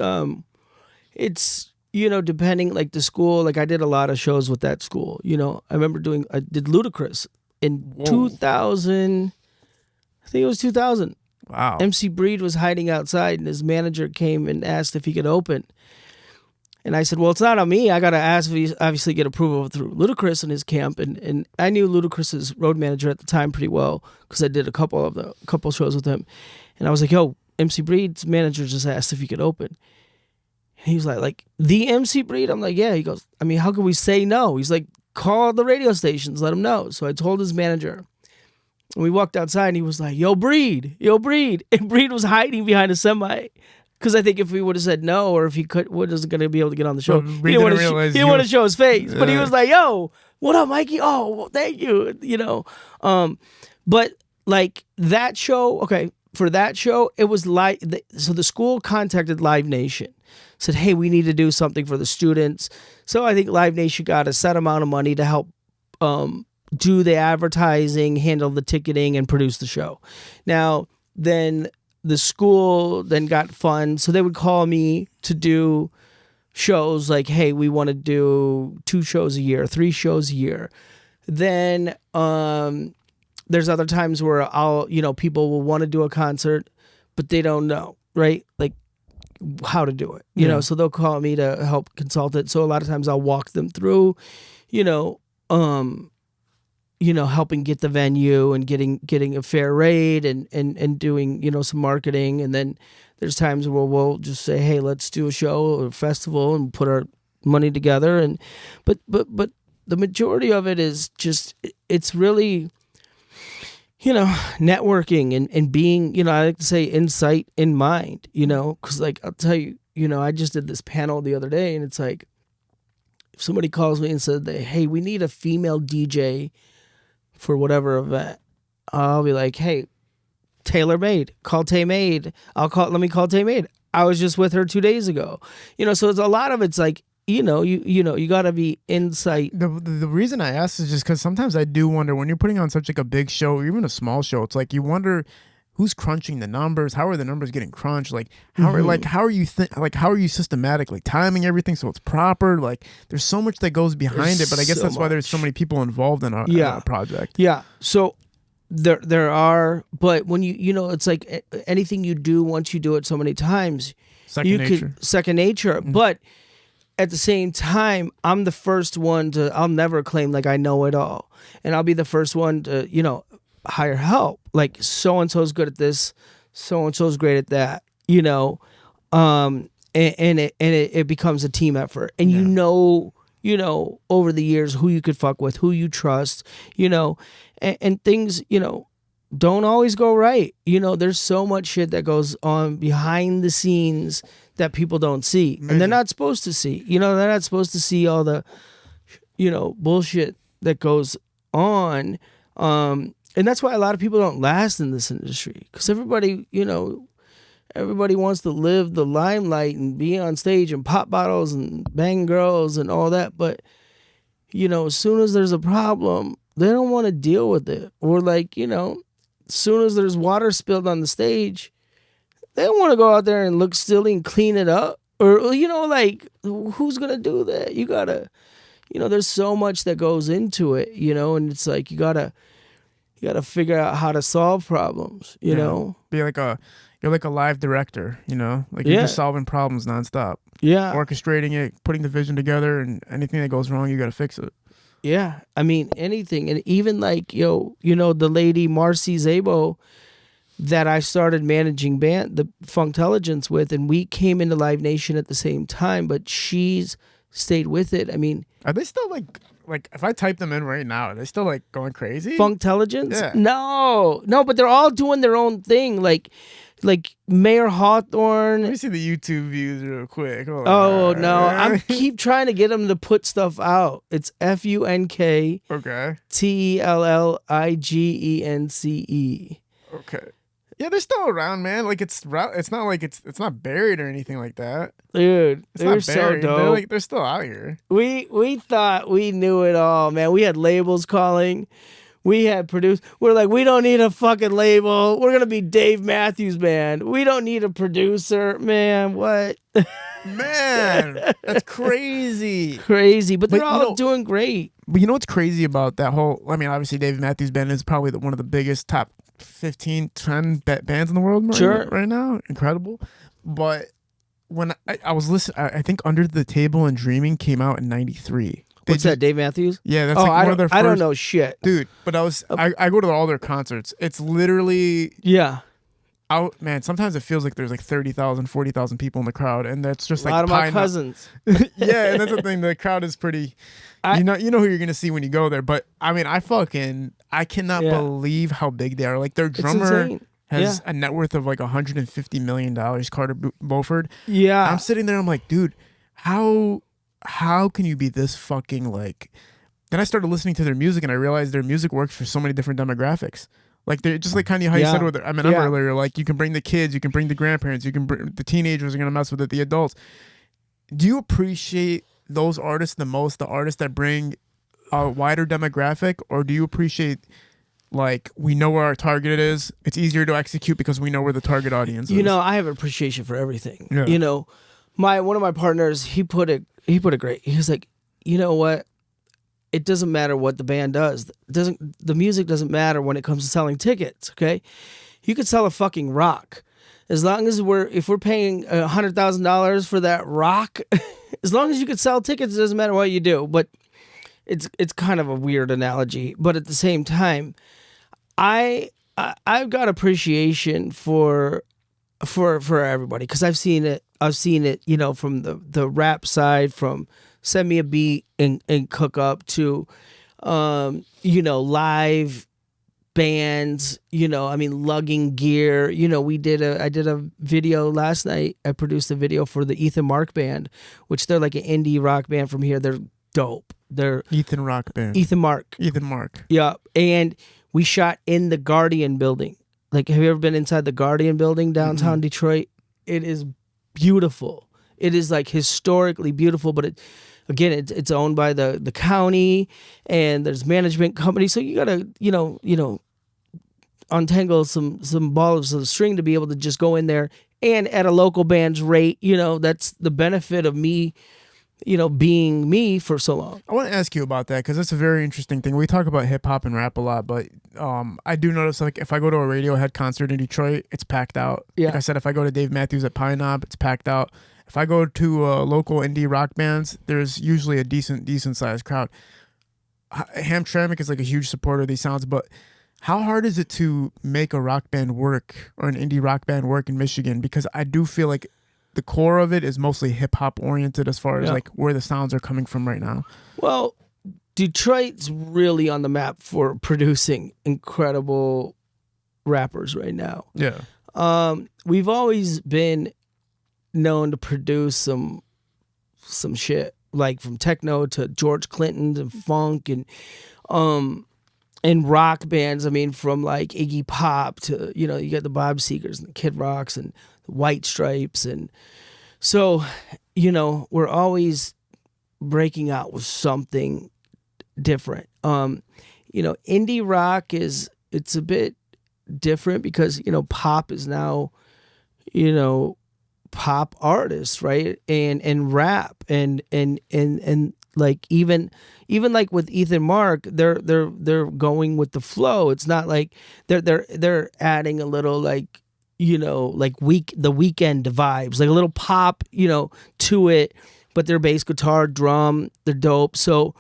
depending the school, I did a lot of shows with that school. I remember I did Ludacris in 2000. I think it was 2000. Wow. MC Breed was hiding outside and his manager came and asked if he could open. And I said, well, it's not on me. I got to ask if he obviously get approval through Ludacris and his camp. And I knew Ludacris's road manager at the time pretty well because I did a couple shows with him. And I was like, yo, MC Breed's manager just asked if he could open. And he was like, the MC Breed? I'm like, yeah. He goes, I mean, how could we say no? He's like, call the radio stations, let him know. So I told his manager. And we walked outside and he was like, yo, Breed. And Breed was hiding behind a semi. Because I think if we would have said no, or if he wasn't going to be able to get on the show, he didn't want to show his face. But he was like, yo, what up, Mikey? Oh, well, thank you. But that show, okay, for that show, it was so the school contacted Live Nation, said, hey, we need to do something for the students. So I think Live Nation got a set amount of money to help do the advertising, handle the ticketing, and produce the show. Now, then the school then got funds, so they would call me to do shows hey, we want to do 2 shows a year, 3 shows a year. Then there's other times where people will want to do a concert, but they don't know, right? How to do it, you know? So they'll call me to help consult it. So a lot of times I'll walk them through, helping get the venue and getting a fair rate and doing, some marketing. And then there's times where we'll just say, hey, let's do a show or a festival and put our money together. But the majority of it is just, it's really, networking and being, I like to say insight in mind, because I'll tell you, I just did this panel the other day and it's if somebody calls me and said, hey, we need a female DJ for whatever event, I'll be like, hey, Taylor Made, call Tay Made. Let me call Tay Made. I was just with her 2 days ago. So it's a lot of it's you got to be insight. The reason I ask is just because sometimes I do wonder when you're putting on such a big show, or even a small show, it's you wonder who's crunching the numbers, how are the numbers getting crunched, how are you systematically timing everything so it's proper? There's so much that goes behind it, but I guess that's why there's so many people involved in a project. Yeah. So there are, but when it's anything you do, once you do it so many times, second nature. Mm-hmm. But at the same time, I'm the first one I'll never claim like I know it all. And I'll be the first one to, hire help. Like so-and-so's good at this, so-and-so's great at that, and it becomes a team effort. And over the years who you could fuck with, who you trust, and things, don't always go right. There's so much shit that goes on behind the scenes that people don't see. Amazing. And they're not supposed to see. They're not supposed to see all the, bullshit that goes on. And that's why a lot of people don't last in this industry. Because everybody wants to live the limelight and be on stage and pop bottles and bang girls and all that. But, as soon as there's a problem, they don't want to deal with it. Or as soon as there's water spilled on the stage, they don't want to go out there and look silly and clean it up. Or, who's going to do that? You got to, there's so much that goes into it, and it's like you got to figure out how to solve problems, know? You're like a live director, you're just solving problems nonstop. Yeah. Orchestrating it, putting the vision together, and anything that goes wrong, you got to fix it. Yeah, I mean anything, and even the lady Marcy Zabo that I started managing the Funkelligence with, and we came into Live Nation at the same time, but she's stayed with it. I mean, are they still like if I type them in right now, are they still going crazy? Funkelligence? Yeah. No, but they're all doing their own thing, like Mayor Hawthorne. Let me see the YouTube views real quick. Hold Oh on. no, I keep trying to get them to put stuff out. It's FUNK Okay. TELLIGENCE. Okay. Yeah, they're still around, man. It's not like it's not buried or anything like that. Dude, It's they're not so buried. dope. They're still out here. We thought we knew it all, man. We had labels calling. We had produced. We're like, we don't need a fucking label. We're gonna be Dave Matthews Band. We don't need a producer, man. What? Man, that's crazy. Crazy, but they're But, all doing great. But you know what's crazy about that whole? I mean, obviously, Dave Matthews Band is probably one of the biggest top 15, 10 bands in the world right now. Incredible. But when I was listening, I think Under the Table and Dreaming came out in '93. What's that, Dave Matthews? Yeah, that's one of their first. I don't know shit. Dude, but I go to all their concerts. It's literally out, man. Sometimes it feels like there's 30,000, 40,000 people in the crowd, and that's just a lot of my cousins. Yeah, and that's the thing. The crowd is pretty. You know who you're gonna see when you go there. But I mean, I cannot believe how big they are. Like their drummer has a net worth of $150 million. Carter Beauford. Yeah, I'm sitting there. I'm like, dude, how can you be this fucking Then I started listening to their music, and I realized their music works for so many different demographics. They're just kind of how you said with Eminem earlier. You can bring the kids, you can bring the grandparents, you can bring the teenagers are gonna mess with it, the adults. Do you appreciate those artists the most, the artists that bring a wider demographic, or do you appreciate we know where our target is? It's easier to execute because we know where the target audience is. I have appreciation for everything. Yeah. One of my partners, he put it great. He was like, you know what? It doesn't matter what the band does. The music doesn't matter when it comes to selling tickets. Okay, you could sell a fucking rock, as long as if we're paying $100,000 for that rock. As long as you could sell tickets, it doesn't matter what you do. But it's kind of a weird analogy. But at the same time, I've got appreciation for everybody, because I've seen it. I've seen it, from the rap side, from send me a beat and cook up to, live bands, lugging gear. I did a video last night. I produced a video for the Ethan Mark Band, which they're like an indie rock band from here. They're dope. They're Ethan Rock Band. Ethan Mark. Yeah. And we shot in the Guardian building. Have you ever been inside the Guardian building downtown Detroit? It is beautiful. It is historically beautiful, but it's owned by the county, and there's management companies. So you gotta, untangle some balls of string to be able to just go in there and at a local band's rate. That's the benefit of me, being me for so long. I want to ask you about that, because that's a very interesting thing. We talk about hip hop and rap a lot, but I do notice if I go to a Radiohead concert in Detroit, it's packed out. Yeah. Like I said, if I go to Dave Matthews at Pine Knob, it's packed out. if I go to local indie rock bands, there's usually a decent sized crowd. Hamtramck is like a huge supporter of these sounds, but how hard is it to make a rock band work or an indie rock band work in Michigan? Because I do feel like the core of it is mostly hip hop oriented as far as like where the sounds are coming from right now. Well, Detroit's really on the map for producing incredible rappers right now. Yeah. We've always been known to produce some shit, like from techno to George Clinton and funk and rock bands. I mean, from like Iggy Pop to, you got the Bob Seger's and the Kid Rocks and the White Stripes. And so, we're always breaking out with something different. Indie rock it's a bit different because, pop is now, pop artists, right? And rap and like even like with Ethan Mark, they're going with the flow. It's not like they're adding a little like, like the Weekend vibes, like a little pop, to it, but their bass guitar, drum, they're dope. So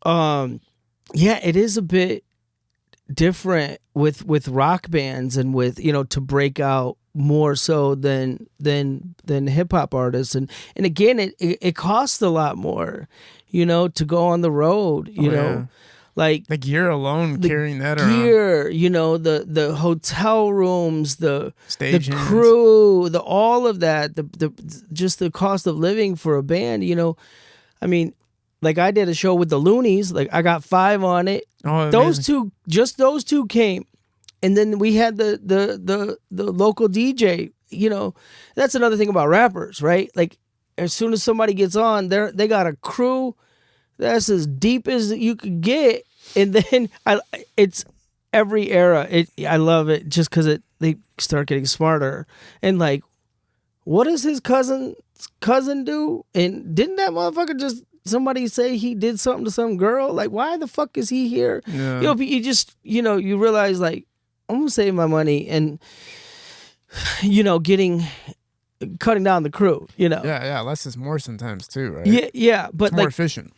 it is a bit different with rock bands and with, to break out more so than hip hop artists. And again, it costs a lot more, to go on the road, know, like the gear alone, carrying that gear, around. The hotel rooms, the crew, all of that, the just the cost of living for a band, I mean, like I did a show with the Loonies, like I got 5 on it. Oh, those two came. And then we had the local DJ, That's another thing about rappers, right? Like as soon as somebody gets on, they got a crew that's as deep as you could get. And then it's every era. I love it just because they start getting smarter. And like, what does his cousin do? And didn't that motherfucker just somebody say he did something to some girl? Like, why the fuck is he here? Yeah. You just you realize like, I'm gonna save my money and cutting down the crew. Yeah, less is more sometimes too, right? Yeah, but it's more efficient.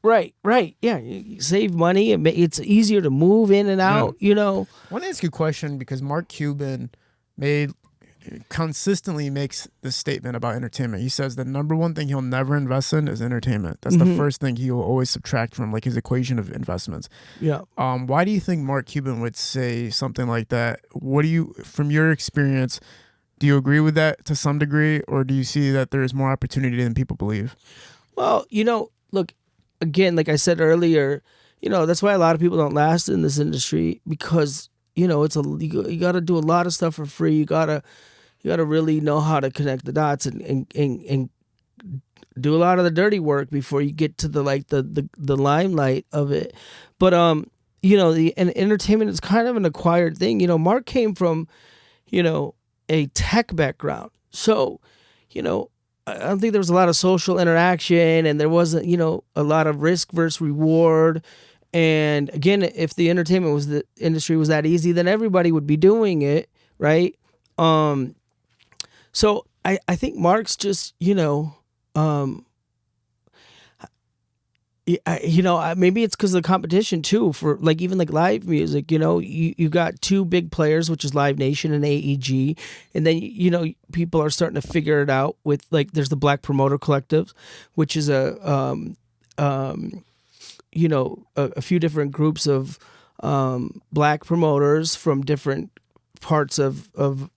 Right. Yeah, you save money. It's easier to move in and out. I want to ask you a question because Mark Cuban consistently makes this statement about entertainment. He says the number one thing he'll never invest in is entertainment. That's the first thing he will always subtract from like his equation of investments. Yeah. Why do you think Mark Cuban would say something like that? What do you, from your experience, do you agree with that to some degree, or do you see that there is more opportunity than people believe? Well, look, again, like I said earlier, that's why a lot of people don't last in this industry because it's you got to do a lot of stuff for free. You gotta really know how to connect the dots and do a lot of the dirty work before you get to the limelight of it. But the entertainment is kind of an acquired thing. Mark came from a tech background, so I don't think there was a lot of social interaction, and there wasn't a lot of risk versus reward. And again, if the industry was that easy, then everybody would be doing it, right? So I think Mark's just, maybe it's because of the competition too for like even like live music. You got 2 big players, which is Live Nation and AEG, and then people are starting to figure it out with like there's the Black Promoter Collectives, which is a few different groups of black promoters from different parts of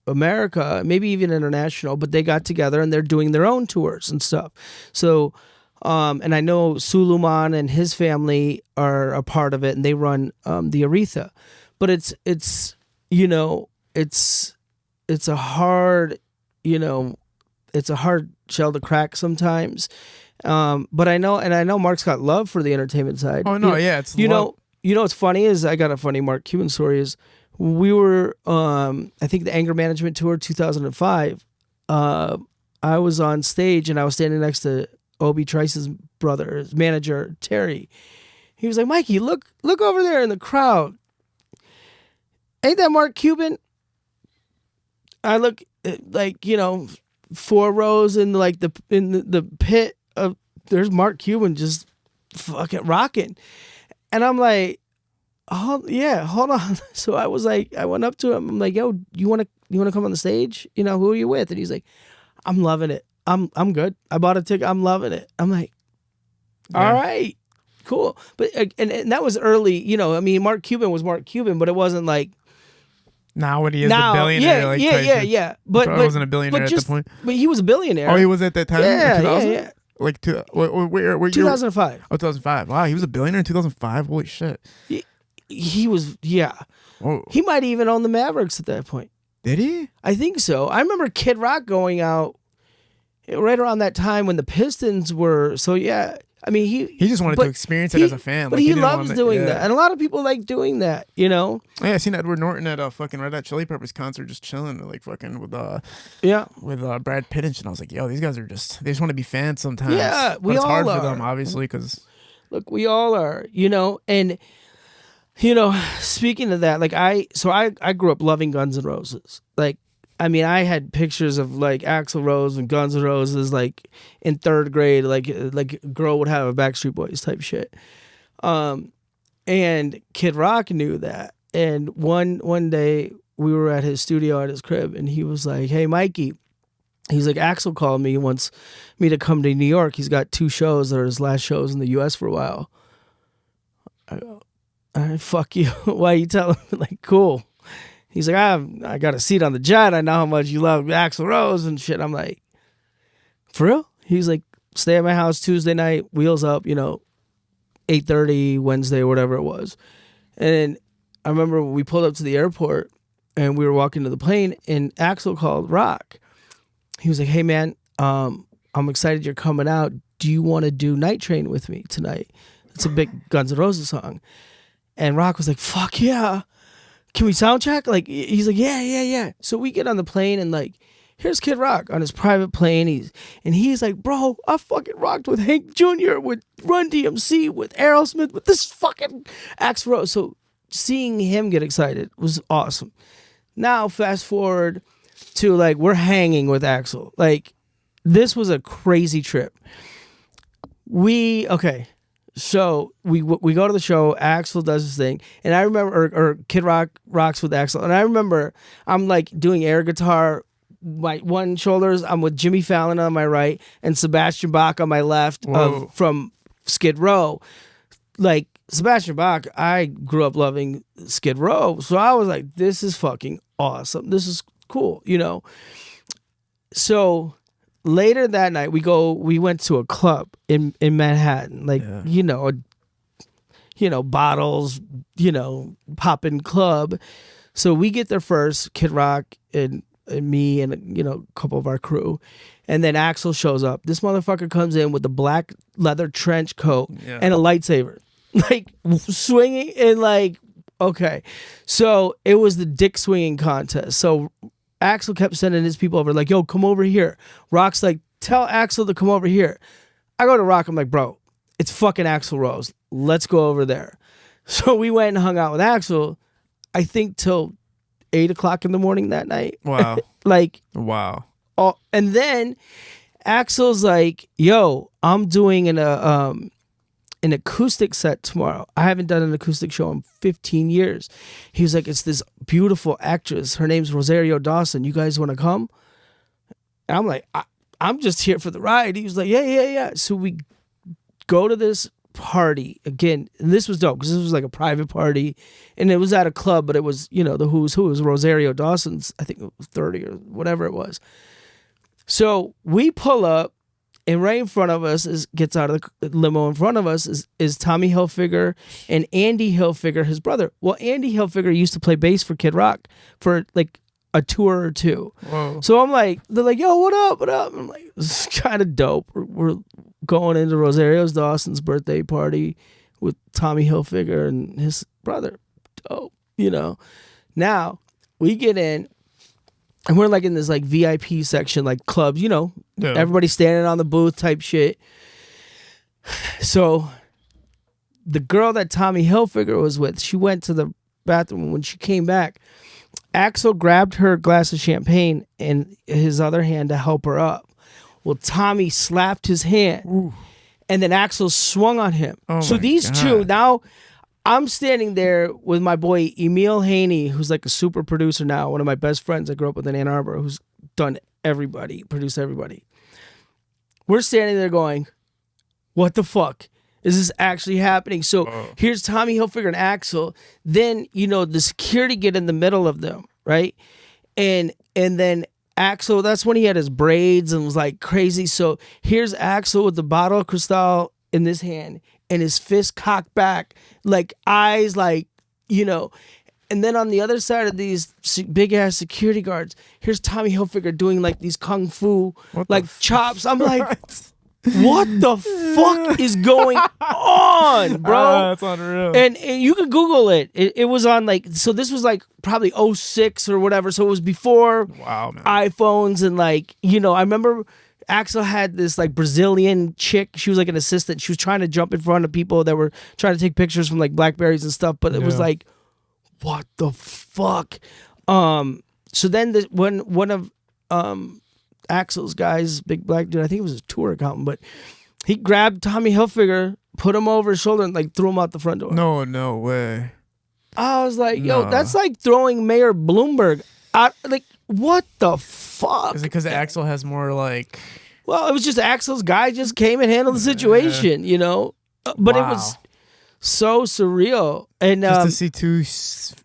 America, maybe even international, but they got together and they're doing their own tours and stuff. So, and I know Suleiman and his family are a part of it, and they run the Aretha. But it's a hard, it's a hard shell to crack sometimes. But I know Mark's got love for the entertainment side. Oh no, yeah, it's what's funny is I got a funny Mark Cuban story is we were I think the Anger Management Tour 2005. I was on stage and I was standing next to Obi Trice's brother, his manager Terry. He was like, "Mikey, look over there in the crowd. Ain't that Mark Cuban?" I look like 4 rows in like the pit of there's Mark Cuban just fucking rocking, and I'm like, oh yeah, hold on. So I was like, I went up to him. I'm like, yo, you wanna come on the stage? You know, who are you with? And he's like, I'm loving it. I'm good. I bought a ticket. I'm loving it. I'm like, all right, cool. But and that was early. You know, I mean, Mark Cuban was Mark Cuban, but it wasn't like. Now when he is a billionaire, yeah. But wasn't a billionaire at that point. But he was a billionaire. Oh, he was at that time. Yeah. Like where 2005. Oh, 2005. Wow, he was a billionaire in 2005. Holy shit. He was. Yeah. Oh. He might even own the Mavericks at that point. Did he? I think so. I remember Kid Rock going out right around that time when the Pistons were. So yeah. I mean, he just wanted to experience it as a fan. But like, he loves doing that. And a lot of people like doing that, you know? Yeah, I seen Edward Norton at a fucking Red Hot Chili Peppers concert just chilling, like fucking with Brad Pitt and shit. I was like, yo, these guys they just want to be fans sometimes. Yeah, but it's hard are. for them, obviously, because... Look, we all are, you know? And, you know, speaking of that, like I grew up loving Guns N' Roses. Like, I mean, I had pictures of like Axl Rose and Guns N' Roses like in 3rd grade, like a girl would have a Backstreet Boys type shit. And Kid Rock knew that. And one day we were at his studio at his crib, and he was like, "Hey, Mikey," he's like, "Axel called me. He wants me to come to New York. He's got 2 shows that are his last shows in the U.S. for a while." I go, "All right, fuck you. Why you telling me?" Like, cool. He's like, I got a seat on the jet. I know how much you love Axl Rose and shit. I'm like, for real? He's like, stay at my house Tuesday night, wheels up, you know, 8:30 Wednesday or whatever it was. And I remember we pulled up to the airport and we were walking to the plane, and Axl called Rock. He was like, hey man, I'm excited you're coming out. Do you want to do Night Train with me tonight? It's a big Guns N' Roses song. And Rock was like, fuck yeah. Can we sound check? Like, he's like, yeah. So we get on the plane, and like, here's Kid Rock on his private plane. He's like, bro, I fucking rocked with Hank Jr., with Run DMC, with Aerosmith, with this fucking Axl Rose. So seeing him get excited was awesome. Now fast forward to like, we're hanging with Axl. Like, this was a crazy trip. So we go to the show. Axl does his thing, and I remember, or Kid Rock rocks with Axl, and I remember I'm like doing air guitar, my one shoulders. I'm with Jimmy Fallon on my right and Sebastian Bach on my left from Skid Row. Like Sebastian Bach, I grew up loving Skid Row, so I was like, this is fucking awesome. This is cool, you know. So later that night, we went to a club in Manhattan, like, bottles, popping club. So we get there first, Kid Rock and me and, a couple of our crew. And then Axl shows up. This motherfucker comes in with a black leather trench coat and a lightsaber, like swinging and like, okay. So it was the dick swinging contest. So Axl kept sending his people over, like, yo, come over here. Rock's like, tell Axl to come over here. I go to Rock, I'm like, bro, it's fucking Axl Rose. Let's go over there. So we went and hung out with Axl, I think till 8 o'clock in the morning that night. Wow. Wow. Oh, and then Axl's like, yo, I'm doing an acoustic set tomorrow. I haven't done an acoustic show in 15 years. He was like, it's this beautiful actress. Her name's Rosario Dawson. You guys want to come? And I'm like, I'm just here for the ride. He was like, yeah. So we go to this party again, and this was dope because this was like a private party, and it was at a club, but it was, the who's who. It was Rosario Dawson's, I think it was 30 or whatever it was. So we pull up, and right in front of us gets out of the limo. In front of us is Tommy Hilfiger and Andy Hilfiger, his brother. Well, Andy Hilfiger used to play bass for Kid Rock for like a tour or two. Whoa. So I'm like, they're like, yo, what up? I'm like, this is kind of dope. We're going into Rosario Dawson's birthday party with Tommy Hilfiger and his brother. Dope, Now we get in, and we're like in this like VIP section, like clubs, everybody standing on the booth type shit. So the girl that Tommy Hilfiger was with, she went to the bathroom. When she came back, Axel grabbed her glass of champagne in his other hand to help her up. Well, Tommy slapped his hand, and then Axel swung on him. Oh so my these God. two, now I'm standing there with my boy Emil Haney, who's like a super producer now, one of my best friends I grew up with in Ann Arbor, who's done everybody, produced everybody. We're standing there going, what the fuck? Is this actually happening? So here's Tommy Hilfiger and Axel. Then, the security get in the middle of them, right? And then Axel, that's when he had his braids and was like crazy. So here's Axel with the bottle of Cristal in this hand and his fist cocked back, like eyes like, And then on the other side of these big ass security guards, here's Tommy Hilfiger doing like these kung fu chops. I'm like, what the fuck is going on, bro? That's unreal. And you can Google it. It was on so this was like probably 06 or whatever. So it was before Wow, man. iPhones and I remember Axel had this like Brazilian chick. She was like an assistant. She was trying to jump in front of people that were trying to take pictures from like Blackberries and stuff. But it was like, what the fuck? So then when one of Axel's guys, big black dude, I think it was his tour accountant, but he grabbed Tommy Hilfiger, put him over his shoulder, and like threw him out the front door. No way. I was like, yo, No. that's like throwing Mayor Bloomberg out. Like, what the fuck? Is it because Axel has more like? Well, it was just Axel's guy just came and handled the situation, But it was so surreal. And Just to see two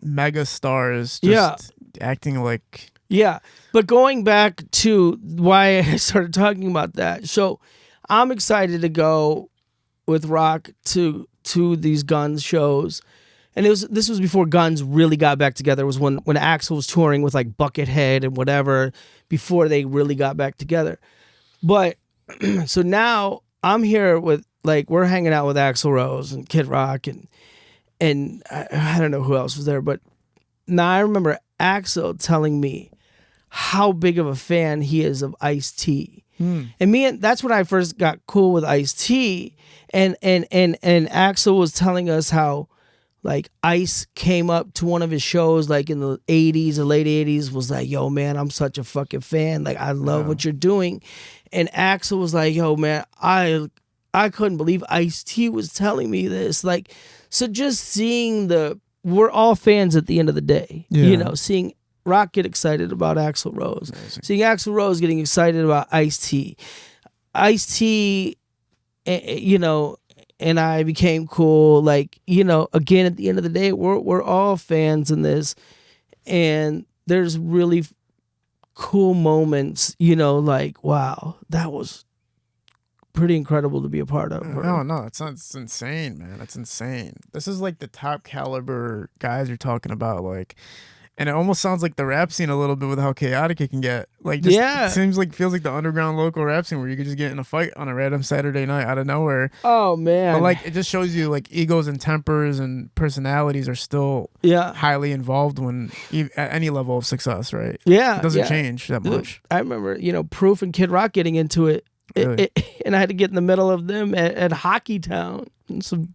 mega stars just acting like. Yeah, but going back to why I started talking about that. So I'm excited to go with Rock to these Guns shows. And this was before Guns really got back together. It was when Axl was touring with like Buckethead and whatever, before they really got back together. But so now I'm here with we're hanging out with Axl Rose and Kid Rock and I don't know who else was there, but now I remember Axl telling me how big of a fan he is of Ice-T. And that's when I first got cool with Ice-T. And Axl was telling us how Ice came up to one of his shows in the 80s or late 80s, was like, yo man, I'm such a fucking fan. I love what you're doing. And Axl was like, yo man, I couldn't believe Ice-T was telling me this. So just seeing we're all fans at the end of the day. Seeing Rock get excited about Axl Rose. Seeing Axl Rose getting excited about Ice-T. Ice-T, and I became cool. Again, at the end of the day, we're all fans in this. And there's really cool moments, wow, that was pretty incredible to be a part of. No, it's insane, man. That's insane. This is the top caliber guys you're talking about, and it almost sounds like the rap scene a little bit with how chaotic it can get. It seems feels like the underground local rap scene where you could just get in a fight on a random Saturday night out of nowhere. Oh man. But it just shows you egos and tempers and personalities are still highly involved at any level of success, right? Yeah. It doesn't change that much. I remember, Proof and Kid Rock getting into it. Really? And I had to get in the middle of them at Hockey Town and some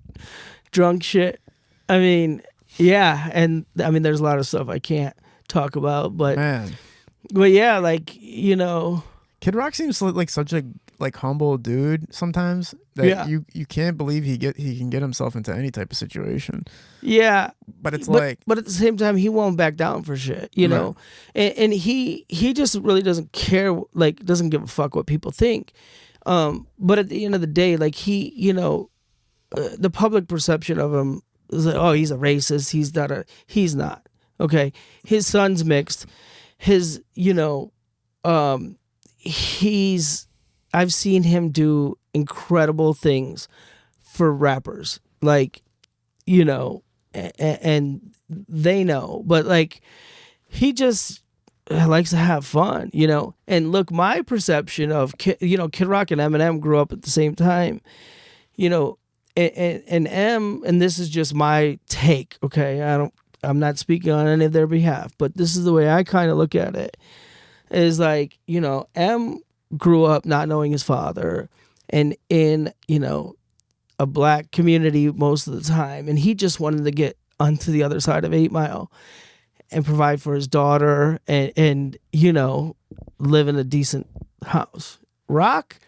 drunk shit. I mean, yeah, and I mean, there's a lot of stuff I can't talk about, but Man. But yeah, Kid Rock seems like such a humble dude sometimes that you can't believe he can get himself into any type of situation. Yeah, but it's but at the same time he won't back down for shit, know, and he just really doesn't care, doesn't give a fuck what people think. But at the end of the day, he, the public perception of him is oh, he's a racist. He's not. Okay, his son's mixed. His, I've seen him do incredible things for rappers, and they know, but he just likes to have fun, and look, my perception of Kid Rock and Eminem grew up at the same time, and and this is just my take, okay, I'm not speaking on any of their behalf, but this is the way I kind of look at it, is M grew up not knowing his father and in, a black community most of the time. And he just wanted to get onto the other side of 8 Mile. and provide for his daughter and live in a decent house. Rock,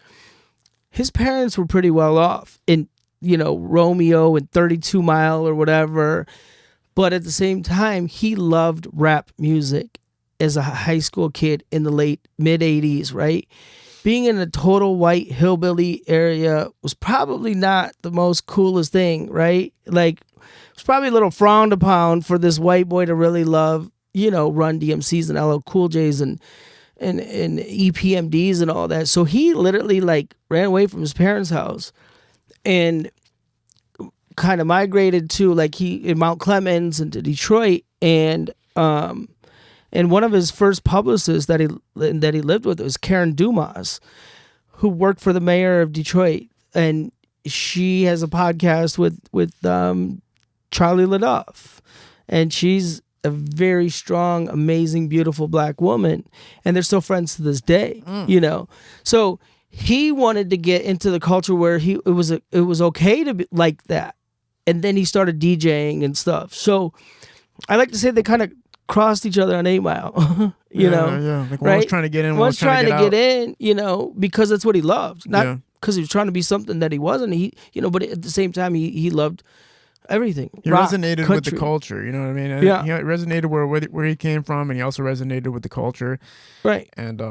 his parents were pretty well off in, Romeo and 32 Mile or whatever. But at the same time, he loved rap music as a high school kid in the mid 80s, right? Being in a total white hillbilly area was probably not the most coolest thing, right? Like, it's probably a little frowned upon for this white boy to really love, Run DMCs and LL Cool J's and EPMDs and all that. So he literally ran away from his parents' house and kind of migrated to in Mount Clemens and to Detroit, and one of his first publicists that he lived with was Karen Dumas, who worked for the mayor of Detroit, and she has a podcast with Charlie LaDuff, and she's a very strong, amazing, beautiful black woman, and they're still friends to this day. So he wanted to get into the culture where it was okay to be like that, and then he started DJing and stuff. So I like to say they kind of crossed each other on 8 Mile. Yeah. Like one was trying to get in, one was trying to get in, because that's what he loved, not because he was trying to be something that he wasn't. But at the same time, he loved everything. He resonated with the culture, you know what I mean? Yeah. He resonated where he came from, and he also resonated with the culture. Right. And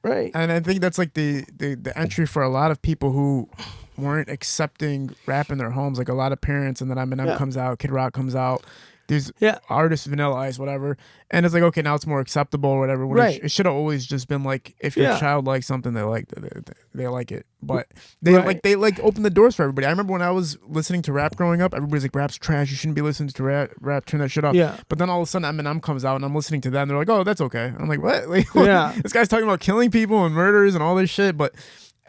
right. And I think that's like the entry for a lot of people who weren't accepting rap in their homes. Like a lot of parents, and then Eminem comes out, Kid Rock comes out, these artists, Vanilla Ice, whatever, and it's like, okay, now it's more acceptable or whatever. When right. It should have always just been like, if your child likes something, they like it. But they open the doors for everybody. I remember when I was listening to rap growing up, everybody's like, rap's trash, you shouldn't be listening to rap, turn that shit off. Yeah. But then all of a sudden Eminem comes out and I'm listening to that and they're like, oh, that's okay. I'm like, what? This guy's talking about killing people and murders and all this shit. But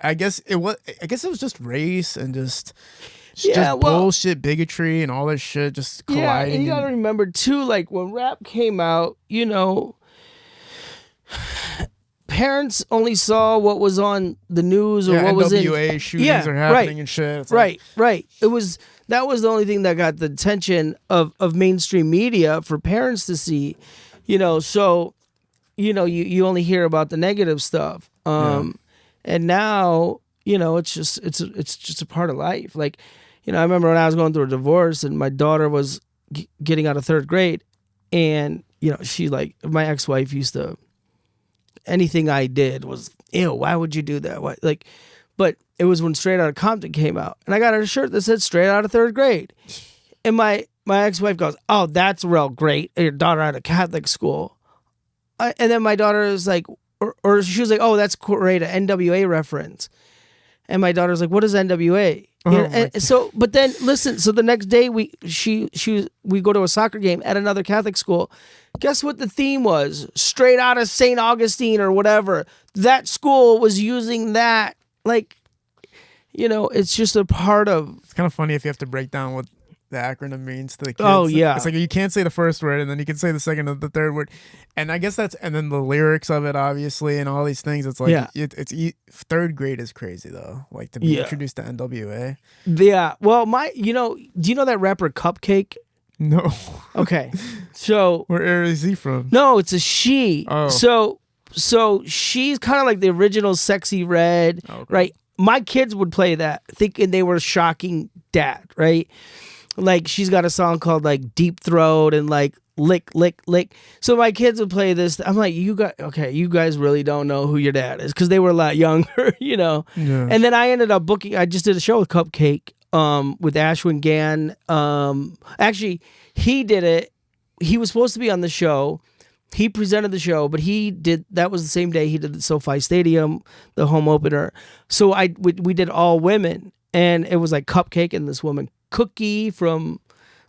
I guess it was just race and just bullshit, bigotry, and all this shit just colliding. Yeah, and you gotta remember too, when rap came out, parents only saw what was on the news or what was in NWA shootings are happening and shit. It's right. That was the only thing that got the attention of mainstream media for parents to see. So you only hear about the negative stuff. And now it's just a part of life. I remember when I was going through a divorce and my daughter was getting out of 3rd grade, and she my ex-wife used to, anything I did was, ew, why would you do that? Why? But it was when Straight Outta Compton came out, and I got her a shirt that said Straight Outta 3rd grade, and my ex-wife goes, oh, that's real great, your daughter out of Catholic school, and then my daughter is like, or she was like, oh, that's great, an NWA reference. And my daughter's like, what is NWA? And so, but then listen, so the next day we go to a soccer game at another Catholic school. Guess what the theme was? Straight out of St. Augustine or whatever. That school was using that. It's just a part of. It's kind of funny if you have to break down what the acronym means to the kids. Oh yeah, it's like you can't say the first word and then you can say the second or the third word, and I guess and then the lyrics of it obviously and all these things. It's like it's 3rd grade is crazy though. To be introduced to NWA. Yeah. Well, do you know that rapper Cupcake? No. Okay. So where is he from? No, it's a she. Oh. So she's kind of like the original Sexy Red, right? My kids would play that thinking they were shocking dad, right? She's got a song called Deep Throat and Lick, Lick, Lick. So my kids would play this. I'm like, you guys really don't know who your dad is, because they were a lot younger, Yeah. And then I ended up booking. I just did a show with Cupcake, with Ashwin Gann. Actually, he did it. He was supposed to be on the show. He presented the show, but that was the same day he did the SoFi Stadium, the home opener. So we did all women, and it was Cupcake and this woman Cookie from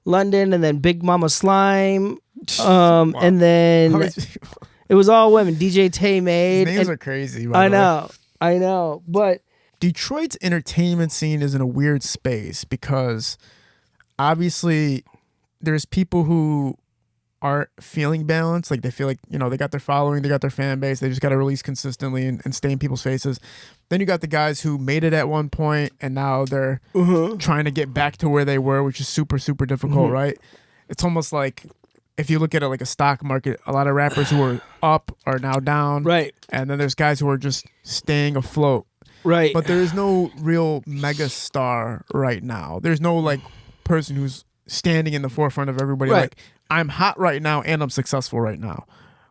London, and then Big Mama Slime, wow. And then it was all women. DJ Tay Made. Names are crazy. I know, but Detroit's entertainment scene is in a weird space because obviously there's people who aren't feeling balanced. They feel like, they got their following, they got their fan base, they just got to release consistently and stay in people's faces. Then you got the guys who made it at one point and now they're trying to get back to where they were, which is super, super difficult, right? It's almost like if you look at it like a stock market, a lot of rappers who are up are now down. Right. And then there's guys who are just staying afloat. Right. But there is no real mega star right now. There's no like person who's standing in the forefront of everybody. Right. Like, I'm hot right now and I'm successful right now.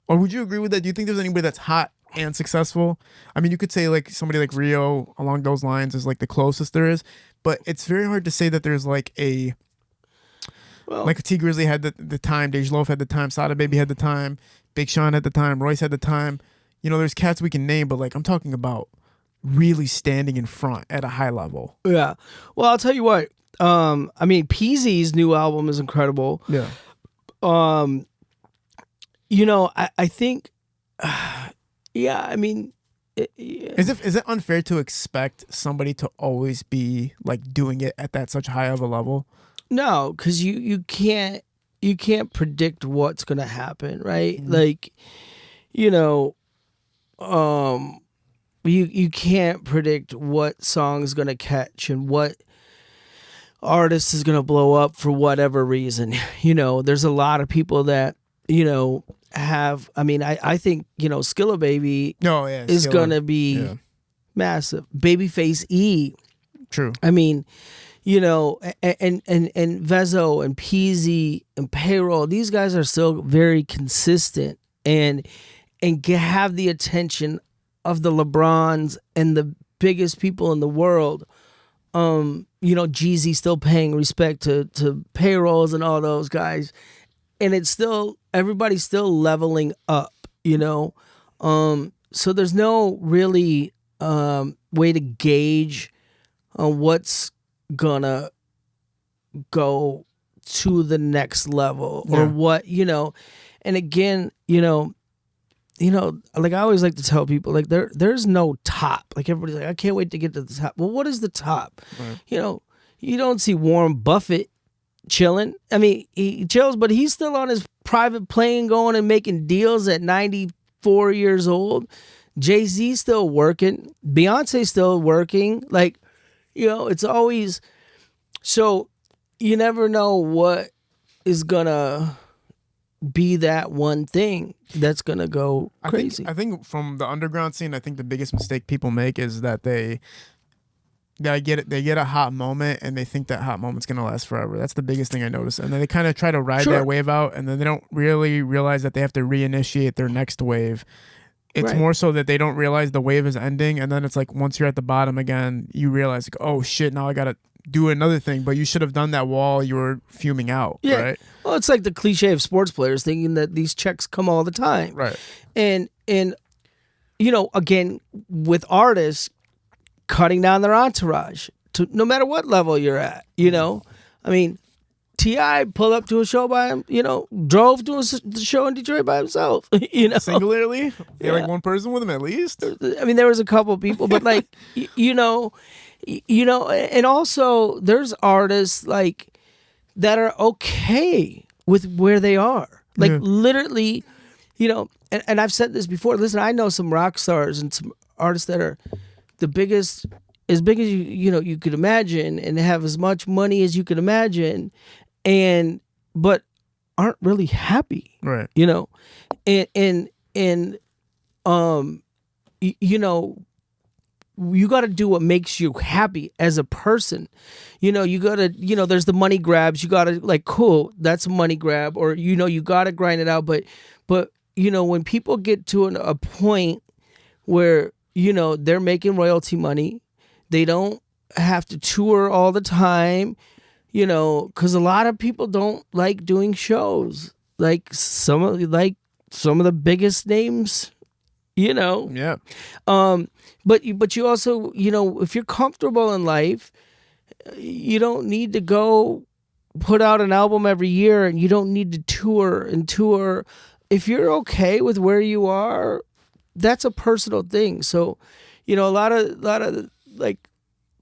Or would you agree with that? Do you think there's anybody that's hot and successful? I mean, you could say like somebody like Rio along those lines is like the closest there is, but it's very hard to say that there's like a T Grizzly had the time, Dej Loaf had the time, Sada Baby had the time, Big Sean had the time, Royce had the time. You know, there's cats we can name, but like I'm talking about really standing in front at a high level. Yeah. Well, I'll tell you what. I mean, Peasy's new album is incredible. Yeah. You know, I think, yeah, I mean, Is it unfair to expect somebody to always be like doing it at that such high of a level? no, because you can't predict what's gonna happen, right? Mm-hmm. Like, you know, you can't predict what song is gonna catch and what artist is gonna blow up for whatever reason. You know, there's a lot of people that, you know, have. I mean, I think, you know, Skilla Baby is gonna be massive. Babyface E. True. I mean, you know, and Vezo and Peasy and Payroll, these guys are still very consistent and have the attention of the LeBrons and the biggest people in the world. You know, Jeezy still paying respect to Payrolls and all those guys. And it's still, everybody's still leveling up, you know? So there's no really way to gauge what's gonna go to the next level or what, you know. And again, you know, like I always like to tell people, like there's no top. Like everybody's like, I can't wait to get to the top. Well, what is the top? Right. You know, you don't see Warren Buffett chilling. I mean, he chills, but he's still on his private plane going and making deals at 94 years old. Jay-Z's still working. Beyonce's still working. Like, you know, it's always, so you never know what is gonna be that one thing that's gonna go crazy. I think from the underground scene, I think the biggest mistake people make is that they get a hot moment and they think that hot moment's gonna last forever. That's the biggest thing I noticed. And then they kind of try to ride that wave out, and then they don't really realize that they have to reinitiate their next wave. It's more so that they don't realize the wave is ending, and then it's like once you're at the bottom again, you realize like, oh shit, now I gotta do another thing. But you should have done that while you were fuming out. Yeah. Right. Well, it's like the cliche of sports players thinking that these checks come all the time. Right. And you know, again, with artists cutting down their entourage to no matter what level you're at, you know. I mean, T.I. pulled up to a show by him, you know, drove to the show in Detroit by himself, you know. Singularly? Yeah, like one person with him at least? I mean, there was a couple people, but like, you know, and also there's artists like that are okay with where they are. Like literally, you know, and I've said this before. Listen, I know some rock stars and some artists that are the biggest, as big as you could imagine, and have as much money as you could imagine, but aren't really happy, right? You know, and you know, you got to do what makes you happy as a person. You know, you got to, you know, there's the money grabs. You got to like, cool, that's a money grab, or you know, you got to grind it out. But you know, when people get to a point where, you know, they're making royalty money, they don't have to tour all the time, you know, because a lot of people don't like doing shows. Like some of the biggest names, you know. Yeah. But you also, you know, if you're comfortable in life, you don't need to go put out an album every year, and you don't need to tour. If you're okay with where you are, that's a personal thing. So, you know, a lot of like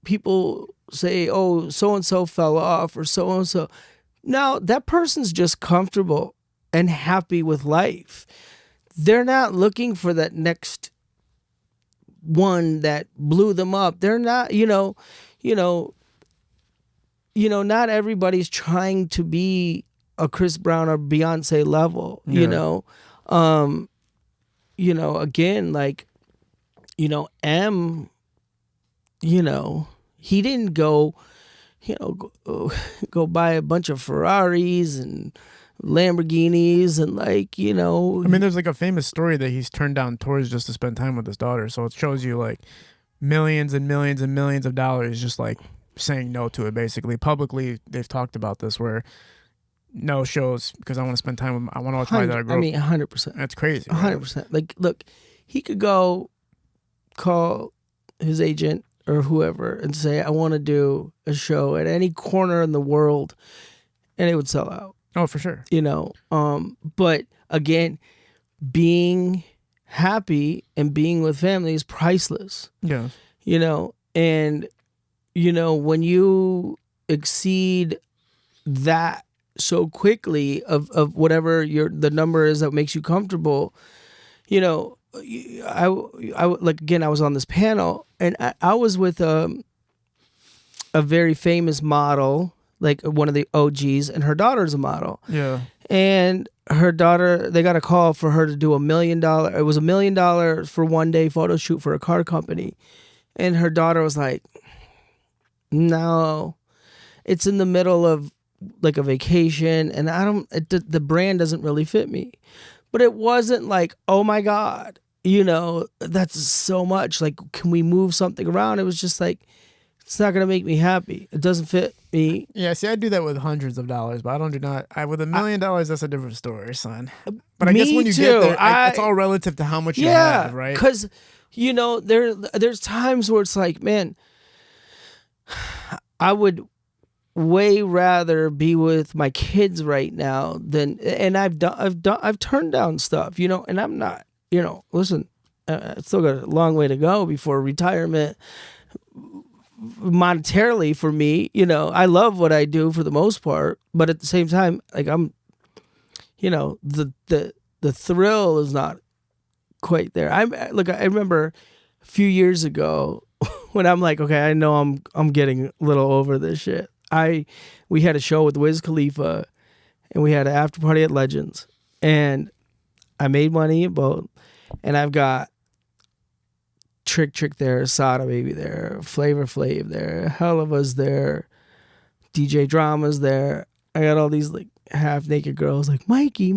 people say, oh, so and so fell off, or so and so. No, that person's just comfortable and happy with life. They're not looking for that next one that blew them up. They're not, you know, not everybody's trying to be a Chris Brown or Beyonce level, you know. You know, again, like, you know, you know, he didn't go, you know, go buy a bunch of Ferraris and Lamborghinis and, like, you know. I mean, there's like a famous story that he's turned down tours just to spend time with his daughter. So it shows you like millions and millions and millions of dollars just like saying no to it. Basically, publicly, they've talked about this where no shows because I want to spend time with. I want to watch my daughter grow. I mean, 100%. That's crazy. 100%. Like, look, he could go call his agent or whoever and say, I want to do a show at any corner in the world, and it would sell out. Oh, for sure. You know, but again, being happy and being with family is priceless. Yeah. You know, and, you know, when you exceed that so quickly of whatever the number is that makes you comfortable, you know, I like, again, I was on this panel and I was with a very famous model, like one of the OGs, and her daughter's a model. Yeah. And her daughter, they got a call for her to do $1 million. It was $1 million for one day photo shoot for a car company. And her daughter was like, no, it's in the middle of like a vacation and the brand doesn't really fit me. But it wasn't like, oh my God, you know, that's so much. Like, can we move something around? It was just like, it's not gonna make me happy. It doesn't fit me. Yeah, see, I do that with hundreds of dollars, but with $1 million, that's a different story, son. But I guess when you get there, it's all relative to how much you have, right? Because, you know, there's times where it's like, man, I would way rather be with my kids right now than, and I've turned down stuff, you know, and I'm not, you know, listen, I still got a long way to go before retirement. Monetarily for me, you know, I love what I do for the most part, but at the same time, like, I'm, you know, the thrill is not quite there. I remember a few years ago when I'm like, okay, I know I'm getting a little over this shit. We had a show with Whiz Khalifa and we had an after party at Legends, and I made money both, and I've got Trick there, Sada Baby there, Flavor Flav there, Hell of Us there, DJ Drama's there. I got all these like half naked girls like Mikey.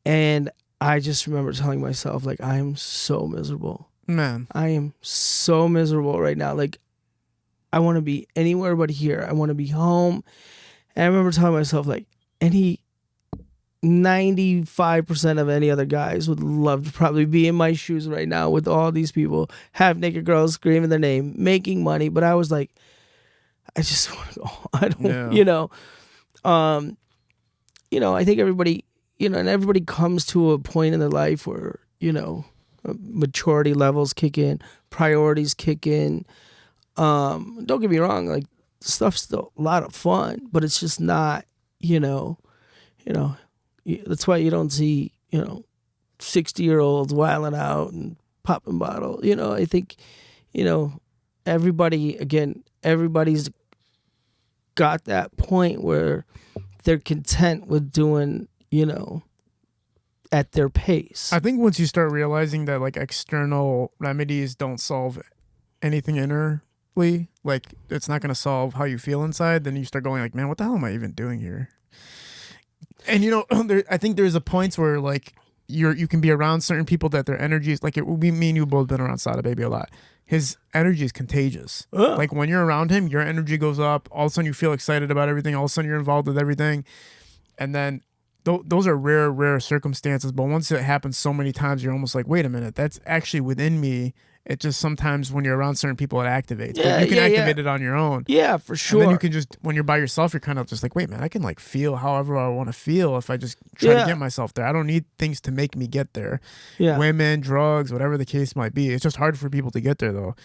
And I just remember telling myself, like, I am so miserable. Man. I am so miserable right now. Like, I want to be anywhere but here. I want to be home. And I remember telling myself, like, 95% of any other guys would love to probably be in my shoes right now with all these people, half naked girls screaming their name, making money. But I was like, I just want to go. I don't, you know, I think everybody, you know, and everybody comes to a point in their life where, you know, maturity levels kick in, priorities kick in. Don't get me wrong, like, stuff's still a lot of fun, but it's just not, you know, that's why you don't see, you know, 60-year-olds wilding out and popping bottle. You know, I think, you know, everybody's got that point where they're content with doing, you know, at their pace. I think once you start realizing that, like, external remedies don't solve anything innerly, like, it's not going to solve how you feel inside, then you start going like, man, what the hell am I even doing here? And, you know, I think there's a points where, like, you can be around certain people that their energy is, like, me and you both been around Sada Baby a lot. His energy is contagious. Like, when you're around him, your energy goes up. All of a sudden you feel excited about everything. All of a sudden you're involved with everything. And then those are rare circumstances. But once it happens so many times, you're almost like, wait a minute, that's actually within me. It just sometimes when you're around certain people, it activates. Yeah, but you can activate it on your own. Yeah, for sure. And then you can just, when you're by yourself, you're kind of just like, wait, man, I can, like, feel however I want to feel if I just try to get myself there. I don't need things to make me get there. Yeah. Women, drugs, whatever the case might be. It's just hard for people to get there, though.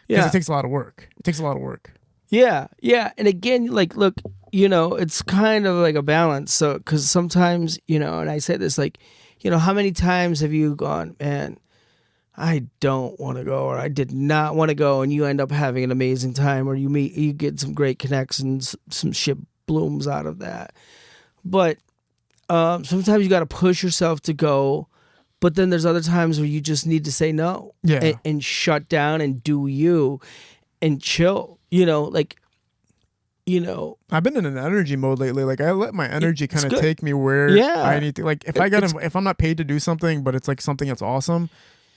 Because it takes a lot of work. Yeah. And again, like, look, you know, it's kind of like a balance. So, because sometimes, you know, and I say this, like, you know, how many times have you gone, man, I don't want to go, or I did not want to go, and you end up having an amazing time, or you get some great connections, some shit blooms out of that. But sometimes you got to push yourself to go. But then there's other times where you just need to say no and shut down and do you and chill, like, I've been in an energy mode lately. Like I let my energy kind of take me where I need to. Like if I'm not paid to do something, but it's like something that's awesome,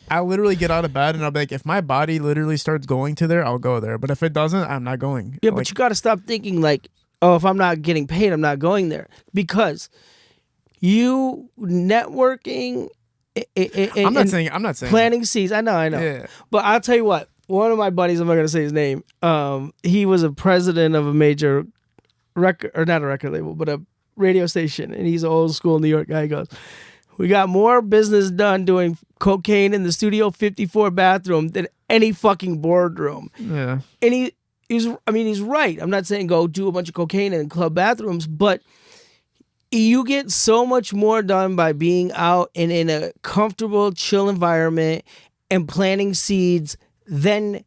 I'll literally get out of bed and I'll be like, if my body literally starts going to there, I'll go there. But if it doesn't, I'm not going. Yeah, but you got to stop thinking like, oh, if I'm not getting paid, I'm not going there. Because you networking... I'm not saying planting seeds. I know. Yeah. But I'll tell you what. One of my buddies, I'm not gonna say his name. He was a president of a major record, or not a record label, but a radio station, and he's an old school New York guy. He goes, "We got more business done doing cocaine in the Studio 54 bathroom than any fucking boardroom." Yeah. And he's right. I'm not saying go do a bunch of cocaine in club bathrooms, but you get so much more done by being out and in a comfortable, chill environment and planting seeds than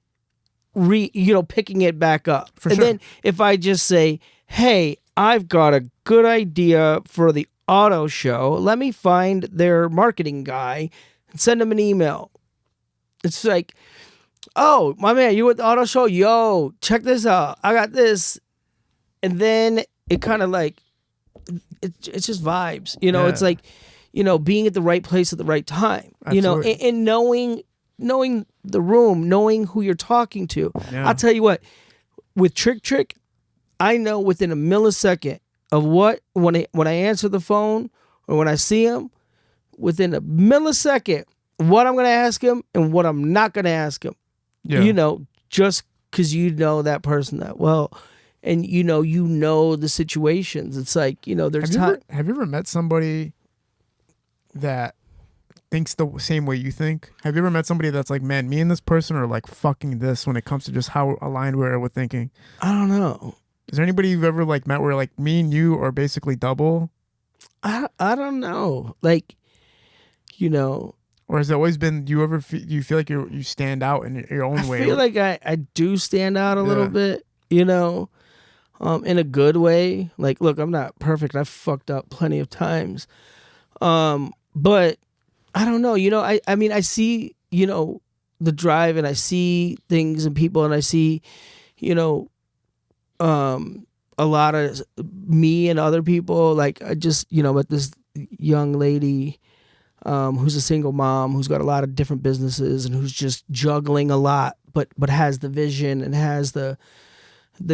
picking it back up. Then if I just say, hey, I've got a good idea for the auto show, let me find their marketing guy and send him an email. It's like, oh, my man, you at the auto show? Yo, check this out. I got this. And then it kind of like, it's just vibes, It's like, being at the right place at the right time, Absolutely. And knowing the room, knowing who you're talking to. Yeah. I'll tell you what, with Trick, I know within a millisecond of when I answer the phone or when I see him, within a millisecond, what I'm going to ask him and what I'm not going to ask him. Yeah. Just because that person that well. And you know the situations. It's like, there's time. Have you ever met somebody that thinks the same way you think? Have you ever met somebody that's like, man, me and this person are like fucking this when it comes to just how aligned we are with thinking? I don't know. Is there anybody you've ever like met where like me and you are basically double? I don't know. Like, or has it always been you feel like you stand out in your own way? I feel like I do stand out a little bit, in a good way. Like, look, I'm not perfect. I've fucked up plenty of times. But I don't know. I mean, I see, the drive and I see things and people and I see, a lot of me and other people. Like I just, met this young lady who's a single mom who's got a lot of different businesses and who's just juggling a lot, but has the vision and has the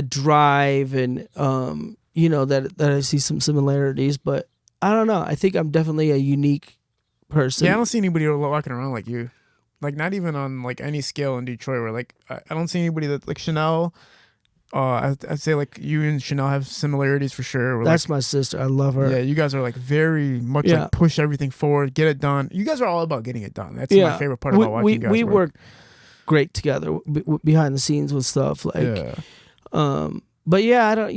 drive and that I see some similarities, but I don't know. I think I'm definitely a unique person. Yeah, I don't see anybody walking around like you. Like not even on like any scale in Detroit where like I don't see anybody that like Chanel. I'd say like you and Chanel have similarities for sure. That's my sister. I love her. Yeah, you guys are like very much like push everything forward, get it done. You guys are all about getting it done. That's my favorite part about watching you guys work great together behind the scenes with stuff like. But yeah, I don't.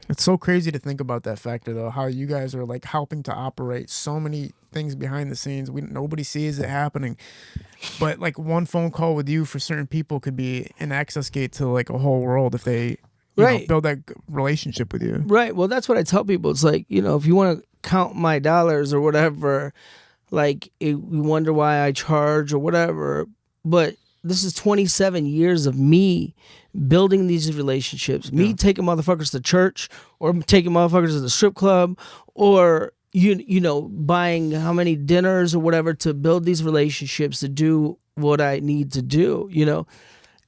It's so crazy to think about that factor though. How you guys are like helping to operate so many things behind the scenes. Nobody sees it happening, but like one phone call with you for certain people could be an access gate to like a whole world if they build that relationship with you. Right. Well, that's what I tell people. It's like, if you want to count my dollars or whatever, like you wonder why I charge or whatever, but this is 27 years of me building these relationships, me taking motherfuckers to church or taking motherfuckers to the strip club or, buying how many dinners or whatever to build these relationships to do what I need to do,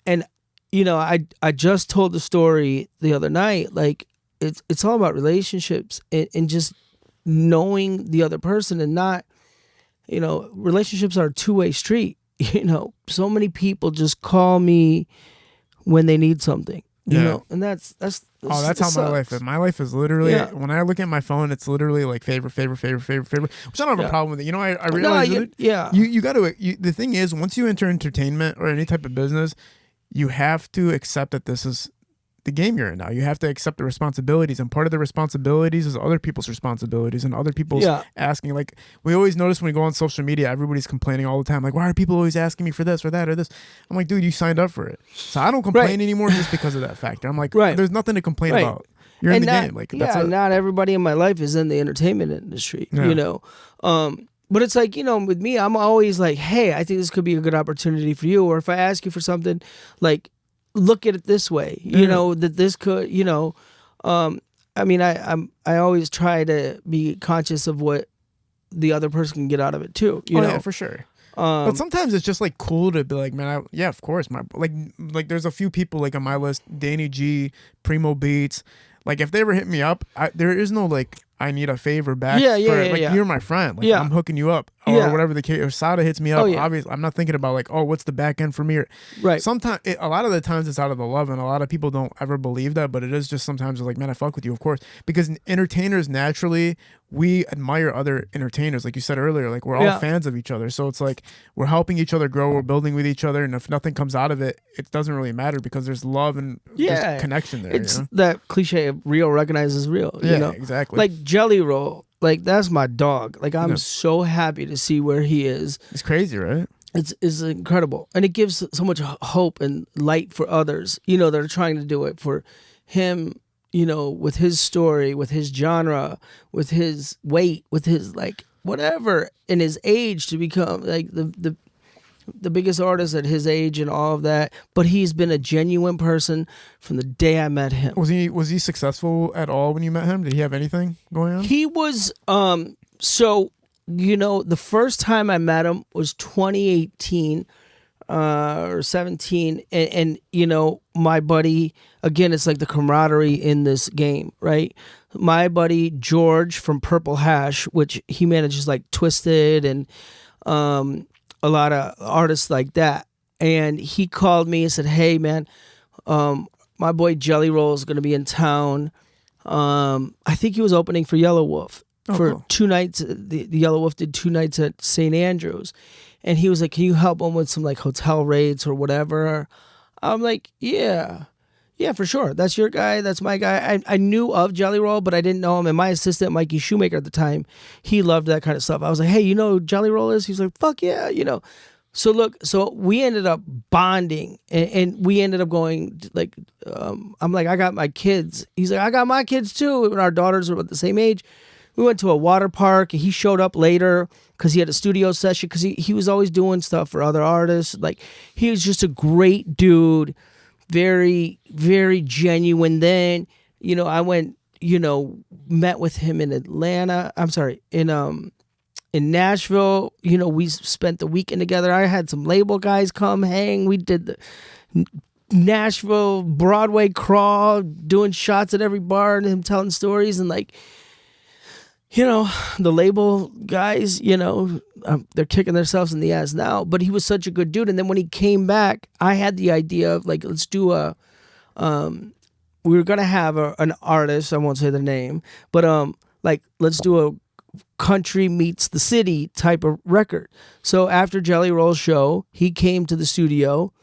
And, I just told the story the other night, like it's all about relationships and just knowing the other person and not, relationships are a two-way street. So many people just call me when they need something, and that's how my life is. My life is literally, when I look at my phone, it's literally like favorite, which I don't have a problem with it. I realize you got to, the thing is, once you enter entertainment or any type of business, you have to accept that this is the game you're in now. You have to accept the responsibilities, and part of the responsibilities is other people's responsibilities and other people's asking. Like, we always notice when we go on social media, everybody's complaining all the time. Like, why are people always asking me for this or that or this? I'm like, dude, you signed up for it. So I don't complain anymore just because of that factor. I'm like, there's nothing to complain about. You're in the game. Like, not everybody in my life is in the entertainment industry, you know. But it's like, you know, with me, I'm always like, hey, I think this could be a good opportunity for you. Or if I ask you for something, like, look at it this way, you know, that this could, you know, I mean, I always try to be conscious of what the other person can get out of it too, you know? Yeah, for sure. But sometimes it's just like cool to be like, man, yeah, of course. Like there's a few people like on my list, Danny G, Primo Beats. Like, if they ever hit me up, there is no like, I need a favor back. You're my friend. Like, I'm hooking you up or whatever the case. If Sada hits me up, obviously, I'm not thinking about like, oh, what's the back end for me? Sometimes, a lot of the times it's out of the love, and a lot of people don't ever believe that, but it is just sometimes like, man, I fuck with you, of course. Because entertainers, naturally, we admire other entertainers. Like you said earlier, like, we're all fans of each other. So it's like, we're helping each other grow, we're building with each other, and if nothing comes out of it, it doesn't really matter because there's love and there's connection there. It's that cliche of real recognizes real. You know? Exactly. Like Jelly Roll, like, that's my dog. Like, I'm so happy to see where he is. It's crazy, right? It's incredible, and it gives so much hope and light for others, you know, that are trying to do it. For him, you know, with his story, with his genre, with his weight, with his like whatever, and his age, to become like the biggest artist at his age and all of that. But he's been a genuine person from the day I met him. Was he successful at all when you met him? Did he have anything going on? He was so, you know, the first time I met him was 2018 or 17, and you know, my buddy, again, it's like the camaraderie in this game, right? My buddy George from Purple Hash, which he manages like Twisted and a lot of artists like that, and he called me and said, hey man, my boy Jelly Roll is going to be in town. I think he was opening for Yellow Wolf for cool. 2 nights. The Yellow Wolf did 2 nights at St. Andrews, and he was like, can you help him with some like hotel rates or whatever? I'm like, yeah, for sure. That's your guy. That's my guy. I knew of Jelly Roll, but I didn't know him. And my assistant, Mikey Shoemaker at the time, he loved that kind of stuff. I was like, hey, you know who Jelly Roll is? He's like, fuck yeah, you know. So look, so we ended up bonding, and we ended up going like, I'm like, I got my kids. He's like, I got my kids too. And our daughters were about the same age. We went to a water park, and he showed up later because he had a studio session, because he was always doing stuff for other artists. Like, he was just a great dude. Very, very genuine. Then, you know, I went, you know, met with him in Atlanta. I'm sorry, in Nashville. You know, we spent the weekend together. I had some label guys come hang. We did the Nashville Broadway crawl, doing shots at every bar and him telling stories, and like, you know, the label guys, you know, they're kicking themselves in the ass now. But he was such a good dude. And then when he came back, I had the idea of like, let's do a, we were gonna have an artist. I won't say the name, but like, let's do a country meets the city type of record. So after Jelly Roll's show, he came to the studio,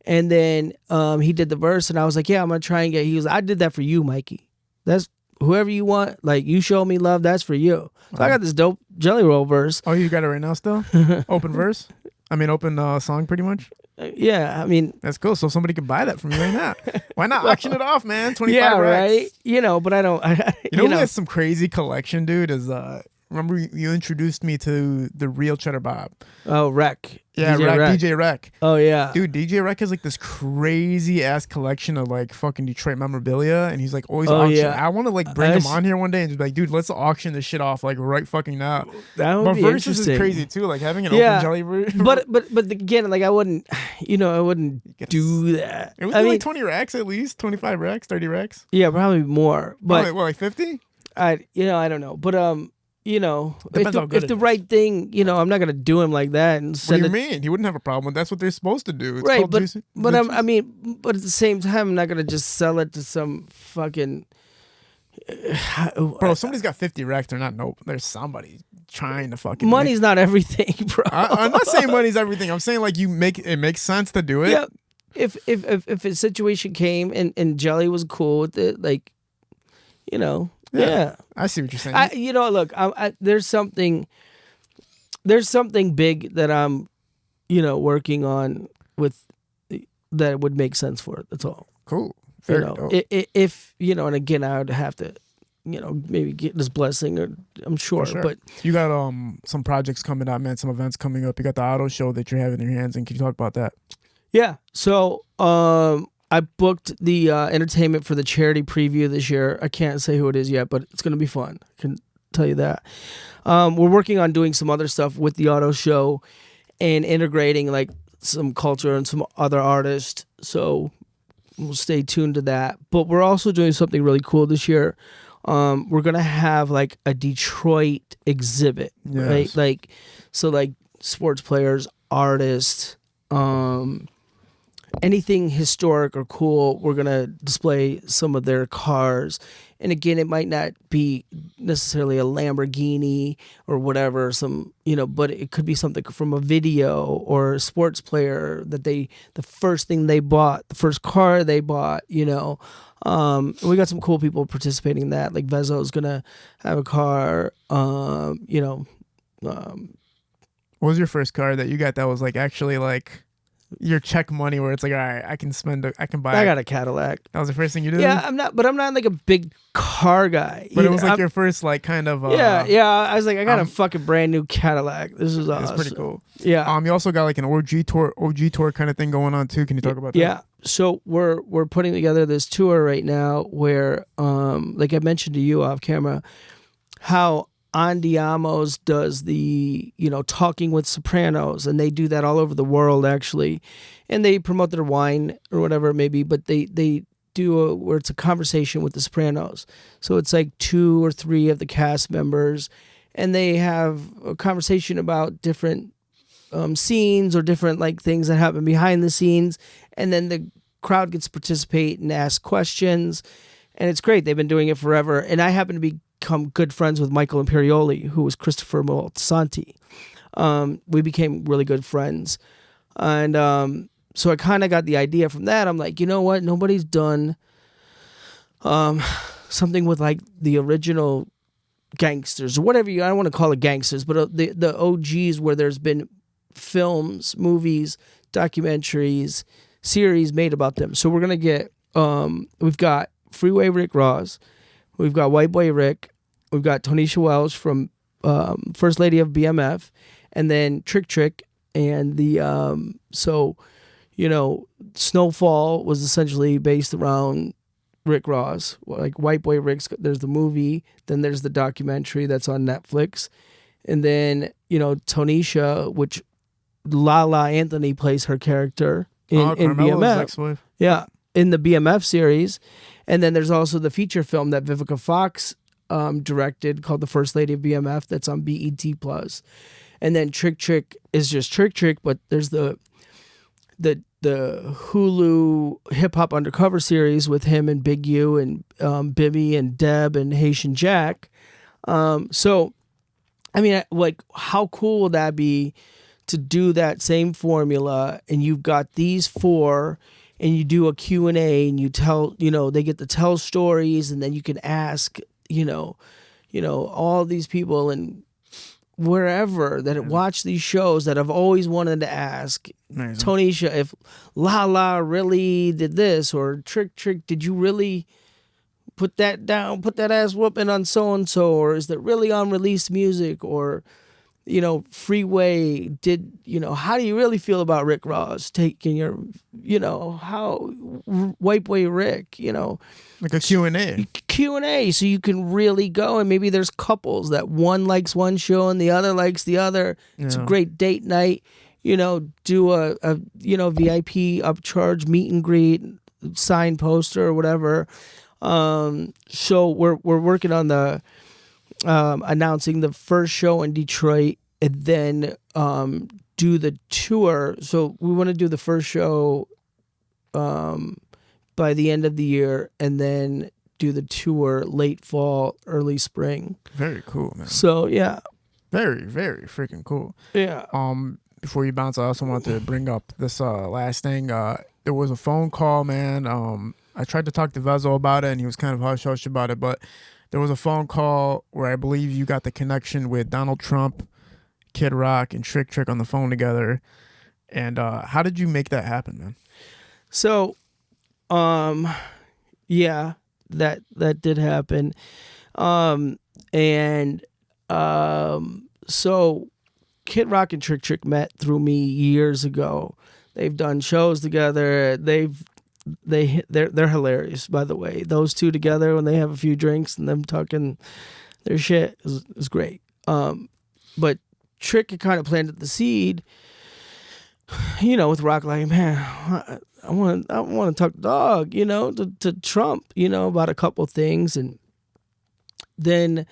and then he did the verse, and I was like, yeah, I'm gonna try and get. He was, I did that for you, Mikey. That's. Whoever you want, like, you show me love, that's for you. So I got this dope Jelly Roll verse. Oh, you got it right now still? Open verse? I mean, open song pretty much? Yeah, I mean. That's cool. So somebody can buy that from you right now. Why not auction it off, man? 25 yeah, racks. Right? You know, but I don't. You know who has some crazy collection, dude, is, remember you introduced me to the real Cheddar Bob. Oh, Rec. Yeah, DJ Rec. Oh, yeah. Dude, DJ Rec has like this crazy ass collection of like fucking Detroit memorabilia, and he's like always auction. Yeah. I want to like bring him on here one day and just be like, dude, let's auction this shit off like right fucking now. That would be Versus interesting. Is crazy too, like having an open Jelly verse. But again, like I wouldn't do that. It was like 20 racks at least, 25 racks, 30 racks. Yeah, probably more. But like 50? I don't know. But you know, if the right thing, you know, I'm not gonna do him like that and send. What do you mean? He wouldn't have a problem with. That's what they're supposed to do. It's right, but I mean, but at the same time, I'm not gonna just sell it to some fucking. Bro, somebody's got 50 racks. They're not. Nope. There's somebody trying to fucking. Money's not everything, bro. I'm not saying money's everything. I'm saying like it makes sense to do it. Yep. if a situation came and Jelly was cool with it, like, yeah. I see what you're saying. Look, there's something big that I'm, working on with that would make sense for it. That's all. Cool. Very dope. If and again, I would have to, maybe get this blessing, or I'm sure. But you got some projects coming up, man. Some events coming up. You got the auto show that you're having in your hands, and can you talk about that? Yeah. So I booked the entertainment for the charity preview this year. I can't say who it is yet, but it's going to be fun. I can tell you that. We're working on doing some other stuff with the auto show and integrating like some culture and some other artists. So we'll stay tuned to that. But we're also doing something really cool this year. We're going to have like a Detroit exhibit, right? Like sports players, artists, anything historic or cool, we're going to display some of their cars. And again, it might not be necessarily a Lamborghini or whatever, but it could be something from a video or a sports player that the first thing they bought, the first car they bought, we got some cool people participating in that. Like Vezo's going to have a car, What was your first car that you got that was like actually like your check money, where it's like, all right, I can buy. I got a Cadillac. That was the first thing you did? Yeah, I'm not like a big car guy. But it was like your first like kind of. Yeah. I was like, I got a fucking brand new Cadillac. This is awesome. It's pretty cool. Yeah. You also got like an OG tour kind of thing going on too. Can you talk about that? Yeah. So we're putting together this tour right now where, like I mentioned to you off camera, how Andiamo's does the, talking with sopranos, and they do that all over the world actually, and they promote their wine or whatever it may be, but they do where it's a conversation with the sopranos. So it's like 2 or 3 of the cast members, and they have a conversation about different scenes or different like things that happen behind the scenes, and then the crowd gets to participate and ask questions, and it's great. They've been doing it forever, and I happen to become good friends with Michael Imperioli, who was Christopher Moltisanti. We became really good friends, and so I kind of got the idea from that. I'm like, you know what? Nobody's done something with like the original gangsters or whatever I don't want to call it gangsters, but the OGs where there's been films, movies, documentaries, series made about them. So we're gonna get we've got Freeway Rick Ross, we've got White Boy Rick, we've got Tonisha Welch from First Lady of BMF, and then Trick, and the Snowfall was essentially based around Rick Ross. Like White Boy Rick's, there's the movie, then there's the documentary that's on Netflix, and then Tonisha, which Lala Anthony plays her character in BMF. Ex-wife. Yeah, in the BMF series. And then there's also the feature film that Vivica Fox directed called The First Lady of BMF that's on BET Plus. And then Trick is just Trick, but there's the Hulu hip hop undercover series with him and Big U and Bibby and Deb and Haitian Jack. So I mean, like, how cool would that be to do that same formula, and you've got these 4, and you do a Q&A, and you tell, they get to tell stories, and then you can ask, all these people and wherever that watch these shows that I've always wanted to ask. Amazing. Tonisha, if Lala really did this, or Trick, did you really put that down, put that ass whooping on so-and-so, or is that really unreleased music, or, Freeway did, how do you really feel about Rick Ross taking your, how White Boy Rick, like a Q&A. Q&A, so you can really go, and maybe there's couples that one likes one show and the other likes the other. Yeah. It's a great date night, do a VIP upcharge meet and greet, sign poster or whatever. So we're working on the announcing the first show in Detroit, and then do the tour. So we want to do the first show by the end of the year, and then do the tour late fall, early spring. Very cool, man. So yeah, very, very freaking cool. Yeah. Before you bounce, I also want to bring up this last thing. there was a phone call, man. I tried to talk to Vezo about it, and he was kind of hush-hush about it, but there was a phone call where I believe you got the connection with Donald Trump, Kid Rock, and Trick Trick on the phone together. And how did you make that happen, man? So, yeah, that did happen. So Kid Rock and Trick Trick met through me years ago. They've done shows together. They're hilarious, by the way. Those two together when they have a few drinks and them talking their shit is great. But Trick had kind of planted the seed, with Rock, like, man, I want to talk dog, to Trump, about a couple things. And then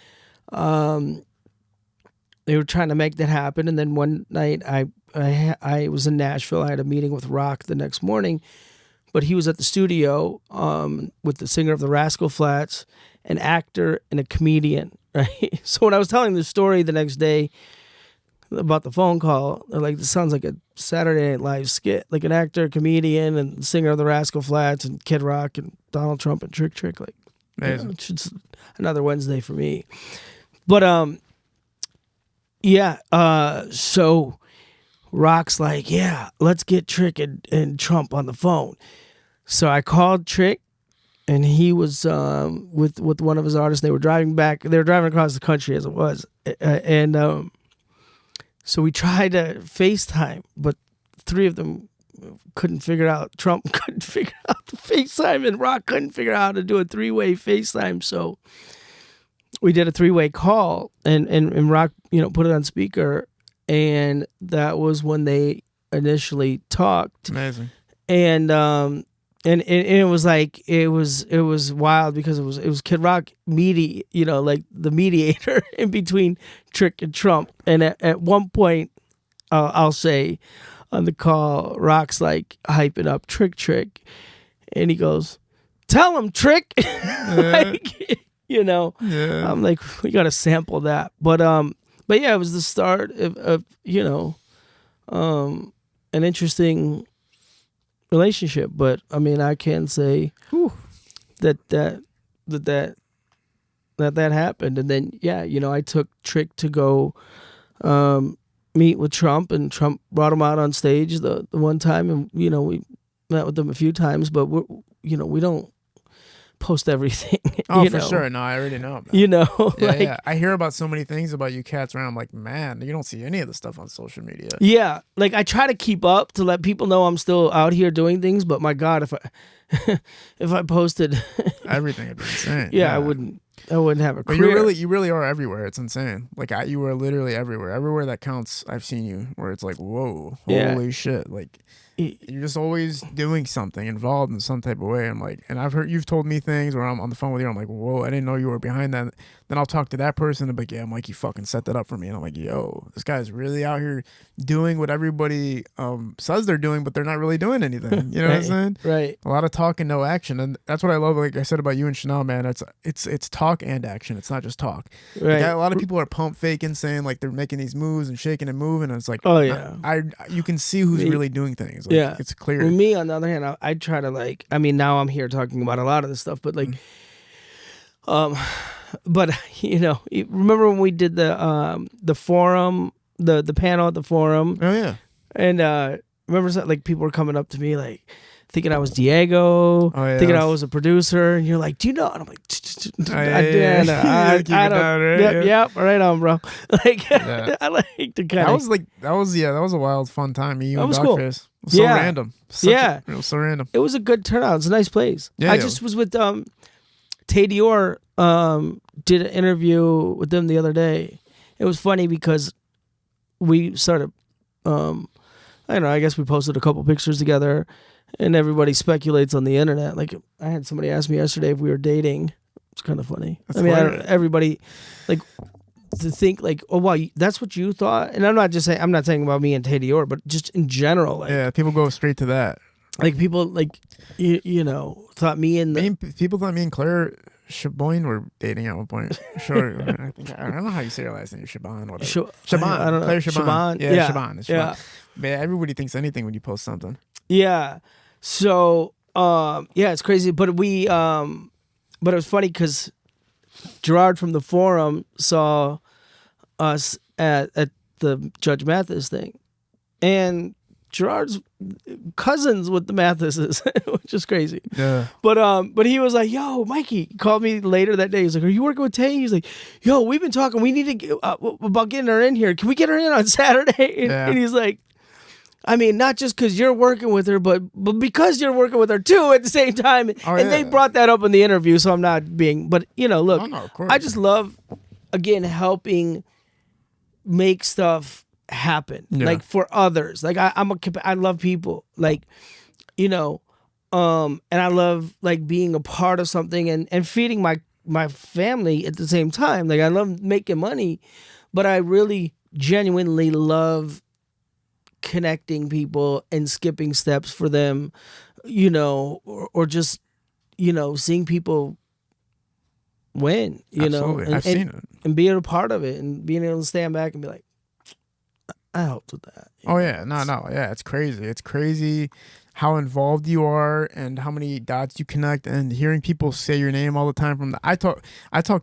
they were trying to make that happen. And then one night I was in Nashville. I had a meeting with Rock the next morning, but he was at the studio with the singer of the Rascal Flatts, an actor and a comedian, right? So when I was telling the story the next day about the phone call, they're like, this sounds like a Saturday Night Live skit, like an actor, comedian, and singer of the Rascal Flatts, and Kid Rock, and Donald Trump, and Trick Trick. Like, it's just another Wednesday for me. But so Rock's like, yeah, let's get Trick and Trump on the phone. So I called Trick, and he was with one of his artists. They were driving back. They were driving across the country, as it was, and so we tried to FaceTime, but three of them couldn't figure out. Trump couldn't figure out the FaceTime, and Rock couldn't figure out how to do a three-way FaceTime. So we did a three-way call, and Rock, put it on speaker, and that was when they initially talked. Amazing. And it was like it was wild because it was Kid Rock like the mediator in between Trick and Trump. And at one point, I'll say on the call, Rock's like hyping up Trick, and he goes, "Tell him, Trick." Like, Yeah. I'm like, we gotta sample that. But yeah, it was the start of an interesting relationship. But I mean, I can say that happened. And then I took Trick to go meet with Trump, and Trump brought him out on stage the one time, and we met with them a few times, but we don't post everything. Oh, for sure. No, I already know. Man. Yeah, I hear about so many things about you cats around. I'm like, man, you don't see any of the stuff on social media. Yeah, like I try to keep up to let people know I'm still out here doing things, but my God, if I posted everything, would be insane. Yeah, I wouldn't have a career. But you really are everywhere. It's insane. Like you were literally everywhere. Everywhere that counts, I've seen you. Where it's like, whoa, holy shit! Like you're just always doing something, involved in some type of way. I'm like, and I've heard you've told me things where I'm on the phone with you. I'm like, whoa, I didn't know you were behind that. Then I'll talk to that person and be like, yeah, Mikey fucking set that up for me. And I'm like, yo, this guy's really out here doing what everybody says they're doing, but they're not really doing anything. You know what I'm saying? Right. A lot of talk and no action, and that's what I love. Like I said about you and Chanel, man. It's talk and action. It's not just talk. Right. Like, a lot of people are pump faking, saying like they're making these moves and shaking and moving, and it's like, oh yeah, you can see who's really doing things. Like, it's clear. With me, on the other hand, I try to now I'm here talking about a lot of this stuff, but but remember when we did the forum, the panel at the forum? Oh yeah. And remember, people were coming up to me thinking I was Diego, thinking I was a producer, and you're like, "Do you know?" And I'm like, "I don't." Yep, right on, bro. I like to kind of. That was a wild, fun time. You and was cool. Dogface. So random. It was so random. It was a good turnout. It's a nice place. I just was with Tay Dior. Did an interview with them the other day. It was funny because we started. I don't know. I guess we posted a couple pictures together, and everybody speculates on the internet. Like I had somebody ask me yesterday if we were dating. It's kind of funny. Everybody to think oh wow, that's what you thought. And I'm not saying about me and Tay Dior, but just in general. People go straight to that. People thought me and people thought me and Claire Chaboin were dating at one point. Sure. I don't know how you say your last name. Chaboin. Chaboin. I don't know. Claire Chaboin. Yeah. Chaboin. Yeah. But everybody thinks anything when you post something. Yeah. So yeah, it's crazy. But but it was funny because Gerard from the Forum saw us at the Judge Mathis thing, and Gerard's cousins with the Mathises, which is crazy. Yeah. But he was like, "Yo, Mikey," he called me later that day. He's like, "Are you working with Tay?" He's like, "Yo, we've been talking. We need to get, about getting her in here. Can we get her in on Saturday?" And he's like, I mean, not just because you're working with her, but because you're working with her too at the same time. And they brought that up in the interview, so I'm not being. But look, of course. I just love, again, helping make stuff happen, like for others. Like I love people, like and I love like being a part of something and feeding my family at the same time. Like I love making money, but I really genuinely love connecting people and skipping steps for them, or just seeing people win, Absolutely. I've seen it. And being a part of it and being able to stand back and be like, I helped with that. Yeah, it's crazy. It's crazy how involved you are and how many dots you connect, and hearing people say your name all the time. I talk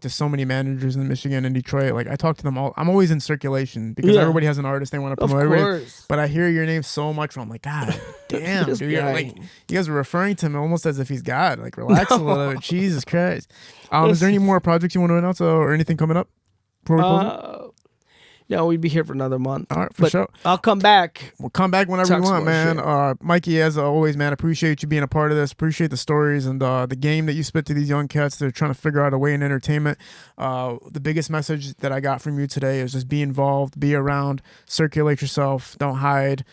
to so many managers in Michigan and Detroit. Like I talk to them all. I'm always in circulation because everybody has an artist they want to promote. Of course. But I hear your name so much, where I'm like, God damn, dude. You guys are referring to him almost as if he's God. Like relax a little bit. Jesus Christ. Is there any more projects you want to announce or anything coming up before we close? No, we'd be here for another month. All right, for sure. I'll come back. We'll come back whenever you want, man. Mikey, as always, man, appreciate you being a part of this. Appreciate the stories and the game that you spit to these young cats. They're trying to figure out a way in entertainment. The biggest message that I got from you today is just be involved, be around, circulate yourself, don't hide.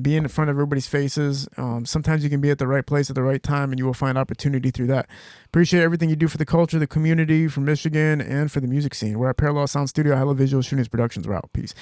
Be in front of everybody's faces. Sometimes you can be at the right place at the right time, and you will find opportunity through that. Appreciate everything you do for the culture, the community, for Michigan, and for the music scene. We're at Parallel Sound Studio, Hello Visual Shootings Productions. We're out. Peace.